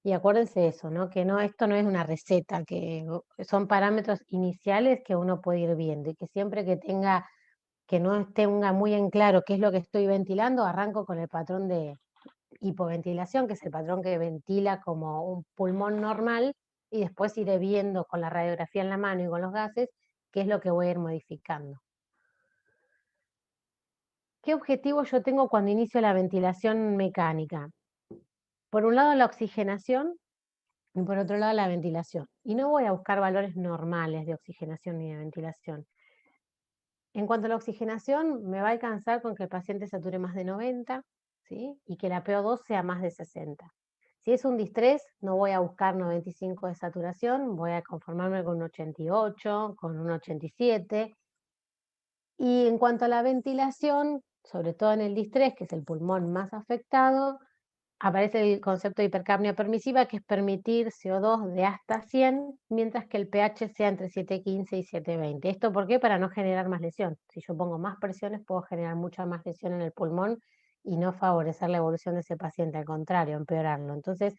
Y acuérdense eso, ¿no? Que no, esto no es una receta, que son parámetros iniciales que uno puede ir viendo y que siempre que no tenga muy en claro qué es lo que estoy ventilando, arranco con el patrón de hipoventilación, que es el patrón que ventila como un pulmón normal, y después iré viendo con la radiografía en la mano y con los gases qué es lo que voy a ir modificando. ¿Qué objetivo yo tengo cuando inicio la ventilación mecánica? Por un lado, la oxigenación, y por otro lado la ventilación. Y no voy a buscar valores normales de oxigenación ni de ventilación. En cuanto a la oxigenación, me va a alcanzar con que el paciente sature más de 90, ¿sí? Y que la PO2 sea más de 60. Si es un distrés, no voy a buscar 95 de saturación, voy a conformarme con un 88, con un 87. Y en cuanto a la ventilación, sobre todo en el distrés, que es el pulmón más afectado, aparece el concepto de hipercapnia permisiva, que es permitir CO2 de hasta 100, mientras que el pH sea entre 7,15 y 7,20. ¿Esto por qué? Para no generar más lesión. Si yo pongo más presiones, puedo generar mucha más lesión en el pulmón y no favorecer la evolución de ese paciente, al contrario, empeorarlo. Entonces,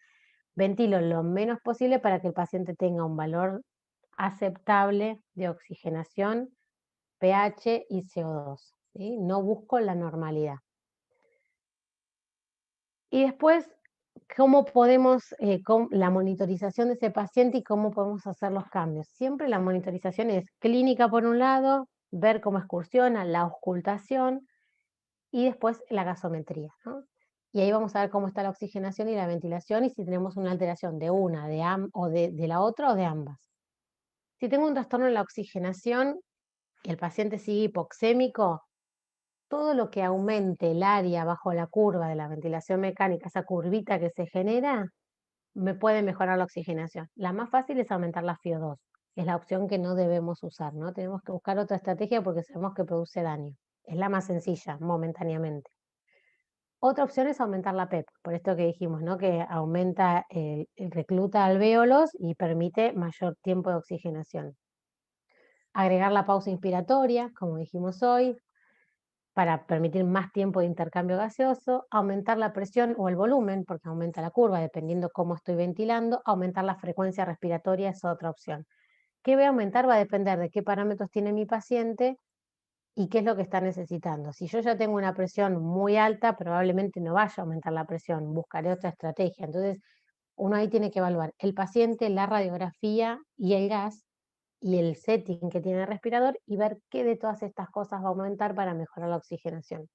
ventilo lo menos posible para que el paciente tenga un valor aceptable de oxigenación, pH y CO2, ¿sí? No busco la normalidad. Y después, ¿cómo podemos, la monitorización de ese paciente y cómo podemos hacer los cambios? Siempre la monitorización es clínica por un lado, ver cómo excursiona, la auscultación y después la gasometría, ¿no? Y ahí vamos a ver cómo está la oxigenación y la ventilación y si tenemos una alteración de una, o de la otra o de ambas. Si tengo un trastorno en la oxigenación y el paciente sigue hipoxémico, todo lo que aumente el área bajo la curva de la ventilación mecánica, esa curvita que se genera, me puede mejorar la oxigenación. La más fácil es aumentar la FiO2, es la opción que no debemos usar, ¿no? Tenemos que buscar otra estrategia porque sabemos que produce daño. Es la más sencilla, momentáneamente. Otra opción es aumentar la PEP, por esto que dijimos, ¿no? Que aumenta, recluta alvéolos y permite mayor tiempo de oxigenación. Agregar la pausa inspiratoria, como dijimos hoy, para permitir más tiempo de intercambio gaseoso, aumentar la presión o el volumen, porque aumenta la curva, dependiendo cómo estoy ventilando, aumentar la frecuencia respiratoria es otra opción. ¿Qué voy a aumentar? Va a depender de qué parámetros tiene mi paciente y qué es lo que está necesitando. Si yo ya tengo una presión muy alta, probablemente no vaya a aumentar la presión, buscaré otra estrategia. Entonces, uno ahí tiene que evaluar el paciente, la radiografía y el gas y el setting que tiene el respirador y ver qué de todas estas cosas va a aumentar para mejorar la oxigenación.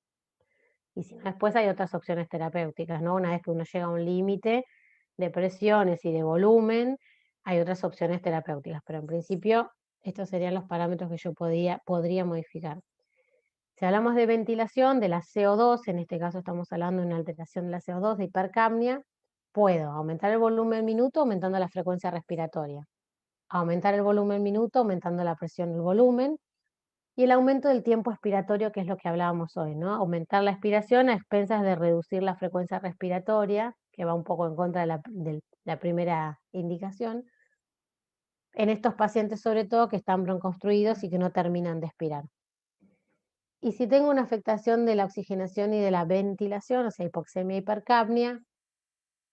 Y si no, después hay otras opciones terapéuticas, ¿no? Una vez que uno llega a un límite de presiones y de volumen, hay otras opciones terapéuticas, pero en principio estos serían los parámetros que yo podría modificar. Si hablamos de ventilación, de la CO2, en este caso estamos hablando de una alteración de la CO2, de hipercapnia, puedo aumentar el volumen minuto aumentando la frecuencia respiratoria, aumentar el volumen minuto aumentando la presión del volumen, y el aumento del tiempo expiratorio, que es lo que hablábamos hoy, ¿no? Aumentar la expiración a expensas de reducir la frecuencia respiratoria, que va un poco en contra de la primera indicación, en estos pacientes sobre todo que están broncoobstruidos y que no terminan de expirar. Y si tengo una afectación de la oxigenación y de la ventilación, o sea, hipoxemia, hipercapnia,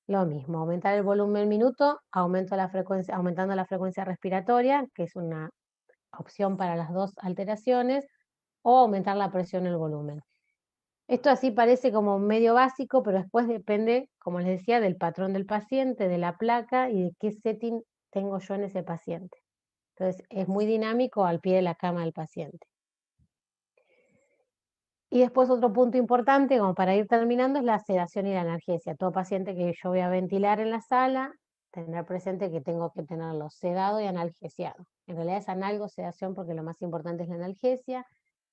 lo mismo, aumentar el volumen minuto, aumentando la frecuencia respiratoria, que es una opción para las dos alteraciones, o aumentar la presión y el volumen. Esto así parece como medio básico, pero después depende, como les decía, del patrón del paciente, de la placa y de qué setting tengo yo en ese paciente. Entonces, es muy dinámico al pie de la cama del paciente. Y después otro punto importante, como para ir terminando, es la sedación y la analgesia. Todo paciente que yo voy a ventilar en la sala, tener presente que tengo que tenerlo sedado y analgesiado. En realidad es analgosedación porque lo más importante es la analgesia.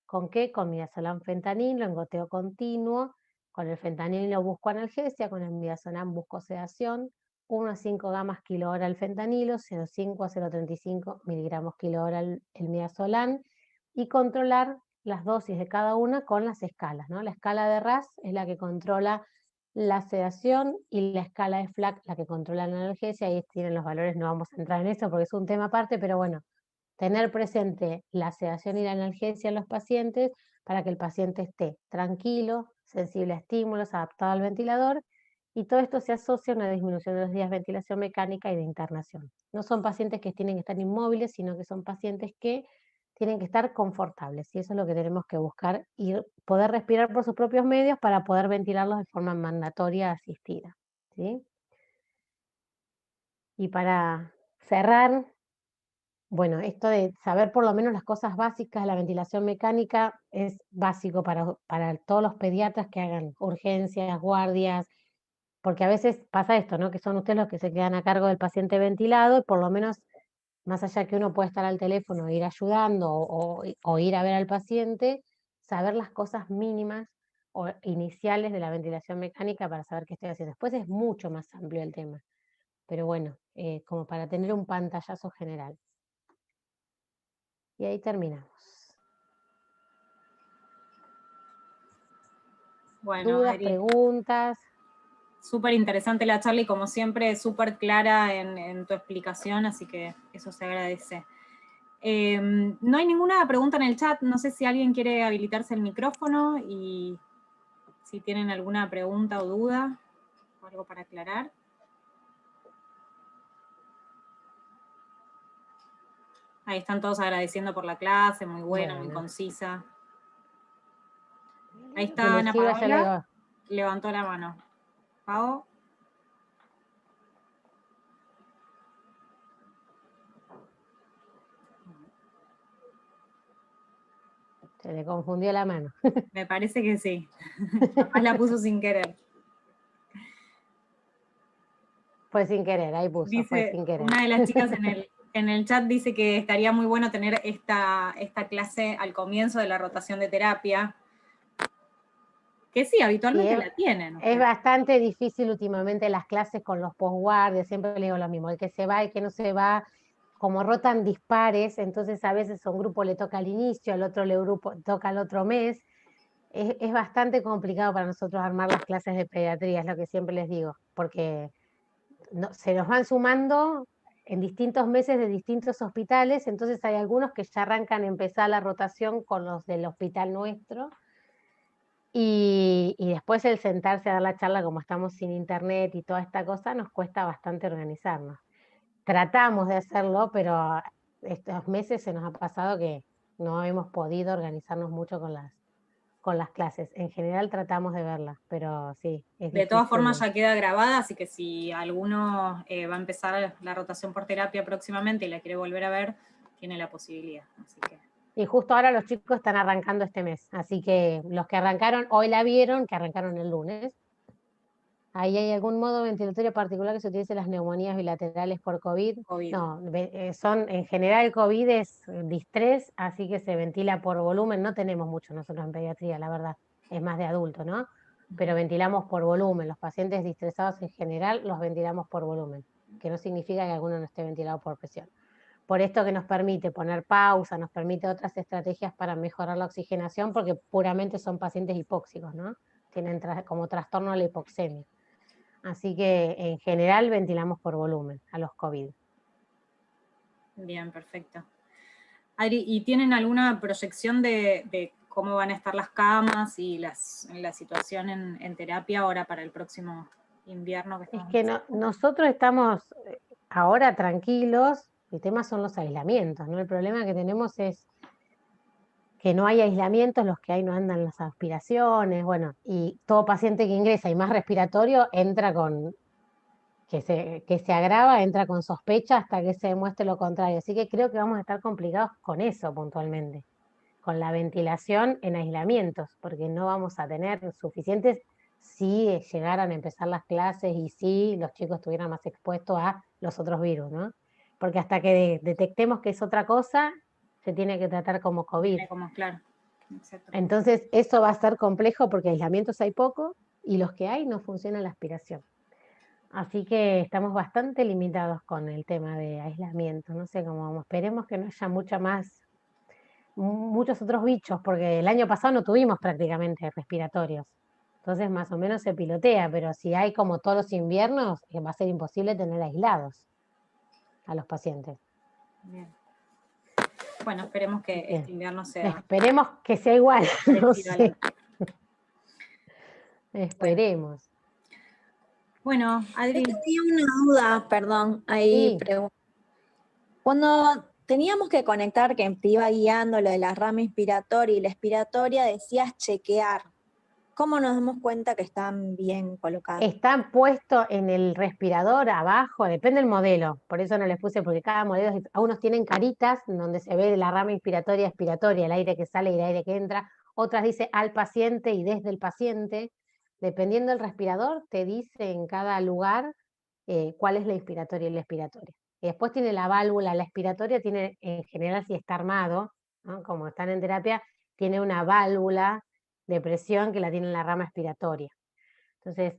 ¿Con qué? Con midazolam fentanilo en goteo continuo. Con el fentanilo busco analgesia, con el midazolam busco sedación. 1 a 5 gamas kilo hora el fentanilo, 0,5 a 0,35 miligramos kilo hora el midazolam. Y controlar las dosis de cada una con las escalas, ¿no? La escala de RAS es la que controla la sedación y la escala de FLAC la que controla la analgesia. Ahí tienen los valores, no vamos a entrar en eso porque es un tema aparte, pero bueno, tener presente la sedación y la analgesia en los pacientes para que el paciente esté tranquilo, sensible a estímulos, adaptado al ventilador, y todo esto se asocia a una disminución de los días de ventilación mecánica y de internación. No son pacientes que tienen que estar inmóviles, sino que son pacientes que tienen que estar confortables, y eso es lo que tenemos que buscar, y poder respirar por sus propios medios para poder ventilarlos de forma mandatoria asistida, ¿sí? Y para cerrar, bueno, esto de saber por lo menos las cosas básicas de la ventilación mecánica es básico para todos los pediatras que hagan urgencias, guardias, porque a veces pasa esto, ¿no? Que son ustedes los que se quedan a cargo del paciente ventilado, y por lo menos, más allá que uno puede estar al teléfono e ir ayudando o ir a ver al paciente, saber las cosas mínimas o iniciales de la ventilación mecánica para saber qué estoy haciendo. Después es mucho más amplio el tema, pero bueno, como para tener un pantallazo general. Y ahí terminamos. Bueno, ¿Dudas, Ari, preguntas? súper interesante la charla y como siempre súper clara en tu explicación, así que eso se agradece. No hay ninguna pregunta en el chat, no sé si alguien quiere habilitarse el micrófono y si tienen alguna pregunta o duda o algo para aclarar. Ahí están todos agradeciendo por la clase, muy buena, Bueno. muy concisa. Ahí Que está les Ana sirva, ya le digo. Paola, levantó la mano. Pao. Se le confundió la mano. Me parece que sí. Capaz la puso sin querer. Fue sin querer, ahí puso, Dice, fue sin querer. una de las chicas en el chat dice que estaría muy bueno tener esta clase al comienzo de la rotación de terapia. Que sí, habitualmente Sí, la tienen. es bastante difícil últimamente las clases con los postguardias, siempre le digo lo mismo, el que se va y el que no se va, como rotan dispares, entonces a veces a un grupo le toca al inicio, al otro grupo toca al otro mes. Es bastante complicado para nosotros armar las clases de pediatría, es lo que siempre les digo, porque se nos van sumando en distintos meses de distintos hospitales, entonces hay algunos que ya arrancan a empezar la rotación con los del hospital nuestro, y después el sentarse a dar la charla, como estamos sin internet y toda esta cosa, nos cuesta bastante organizarnos. Tratamos de hacerlo, pero estos meses se nos ha pasado que no hemos podido organizarnos mucho con las clases. En general tratamos de verlas, pero sí, es De todas formas difícil. ya queda grabada, así que si alguno va a empezar la rotación por terapia próximamente y la quiere volver a ver, tiene la posibilidad. Así que... Y justo ahora los chicos están arrancando este mes, así que los que arrancaron, hoy la vieron, que arrancaron el lunes. ¿Ahí hay algún modo ventilatorio particular que se utilice en las neumonías bilaterales por COVID? No, en general el COVID es distrés, así que se ventila por volumen. No tenemos mucho nosotros en pediatría, la verdad, es más de adulto, ¿no? Pero ventilamos por volumen. Los pacientes distresados en general los ventilamos por volumen, que no significa que alguno no esté ventilado por presión. Por esto que nos permite poner pausa, nos permite otras estrategias para mejorar la oxigenación, porque puramente son pacientes hipóxicos, ¿no? Tienen como trastorno la hipoxemia. Así que en general ventilamos por volumen a los COVID. Bien, perfecto. Adri, ¿y tienen alguna proyección de cómo van a estar las camas y la situación en terapia ahora para el próximo invierno? Es que nosotros estamos ahora tranquilos, el tema son los aislamientos, ¿no? El problema que tenemos es que no hay aislamientos, los que hay no andan las aspiraciones, bueno, y todo paciente que ingresa y más respiratorio entra con, que se agrava, entra con sospecha hasta que se demuestre lo contrario. Así que creo que vamos a estar complicados con eso puntualmente, con la ventilación en aislamientos, porque no vamos a tener suficientes si llegaran a empezar las clases y si los chicos estuvieran más expuestos a los otros virus, ¿no? Porque hasta que detectemos que es otra cosa, se tiene que tratar como COVID. Claro. Entonces, eso va a ser complejo porque aislamientos hay poco y los que hay no funciona la aspiración. Así que estamos bastante limitados con el tema de aislamiento. No sé cómo vamos. Esperemos que no haya muchos otros bichos, porque el año pasado no tuvimos prácticamente respiratorios. Entonces, más o menos se pilotea, pero si hay como todos los inviernos, va a ser imposible tener aislados a los pacientes. Bien. Bueno, esperemos que este invierno sea... Esperemos que sea igual, no sé. Esperemos. Bueno, Adri. Yo tenía una duda, perdón, ahí pregunto. Cuando teníamos que conectar, que te iba guiando lo de la rama inspiratoria y la expiratoria, decías chequear. ¿Cómo nos damos cuenta que están bien colocadas? Están puestos en el respirador abajo, depende del modelo, por eso no les puse, porque cada modelo, algunos tienen caritas donde se ve la rama inspiratoria, expiratoria, el aire que sale y el aire que entra, otras dice al paciente y desde el paciente. Dependiendo del respirador, te dice en cada lugar cuál es la inspiratoria y la expiratoria. Y después tiene la válvula, la expiratoria tiene, en general, si está armado, ¿no? Como están en terapia, tiene una válvula de presión que la tiene en la rama expiratoria. Entonces,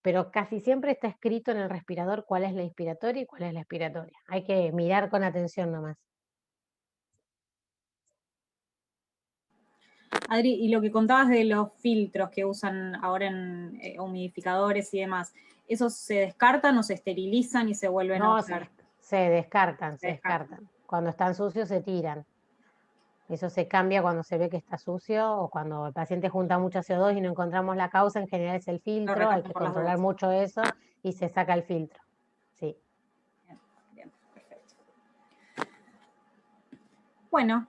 pero casi siempre está escrito en el respirador cuál es la inspiratoria y cuál es la expiratoria. Hay que mirar con atención nomás. Adri, y lo que contabas de los filtros que usan ahora en humidificadores y demás, ¿esos se descartan o se esterilizan y se vuelven a usar? Se descartan. Cuando están sucios se tiran. Eso se cambia cuando se ve que está sucio o cuando el paciente junta mucho CO2 y no encontramos la causa, en general es el filtro, hay que controlar mucho eso y se saca el filtro. Sí. Bien, perfecto. Bueno,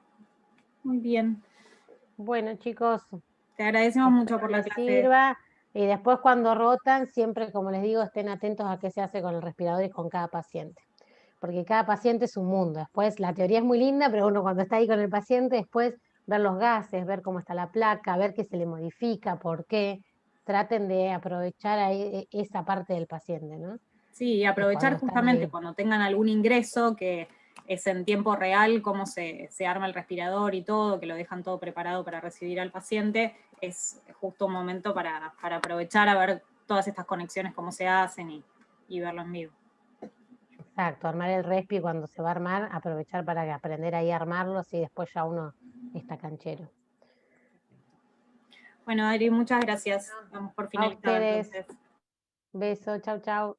muy bien. Bueno, chicos. Te agradecemos mucho por la clase. Y después cuando rotan, siempre, como les digo, estén atentos a qué se hace con el respirador y con cada paciente. Porque cada paciente es un mundo. Después la teoría es muy linda, pero uno cuando está ahí con el paciente, después ver los gases, ver cómo está la placa, ver qué se le modifica, por qué. Traten de aprovechar ahí esa parte del paciente, ¿no? Sí, y aprovechar justamente cuando tengan algún ingreso, que es en tiempo real, cómo se arma el respirador y todo, que lo dejan todo preparado para recibir al paciente, es justo un momento para aprovechar a ver todas estas conexiones, cómo se hacen y verlo en vivo. Exacto, armar el respi cuando se va a armar, aprovechar para aprender ahí a armarlos y después ya uno está canchero. Bueno, Adri, muchas gracias. Vamos por finalizar entonces. Beso, chau, chau.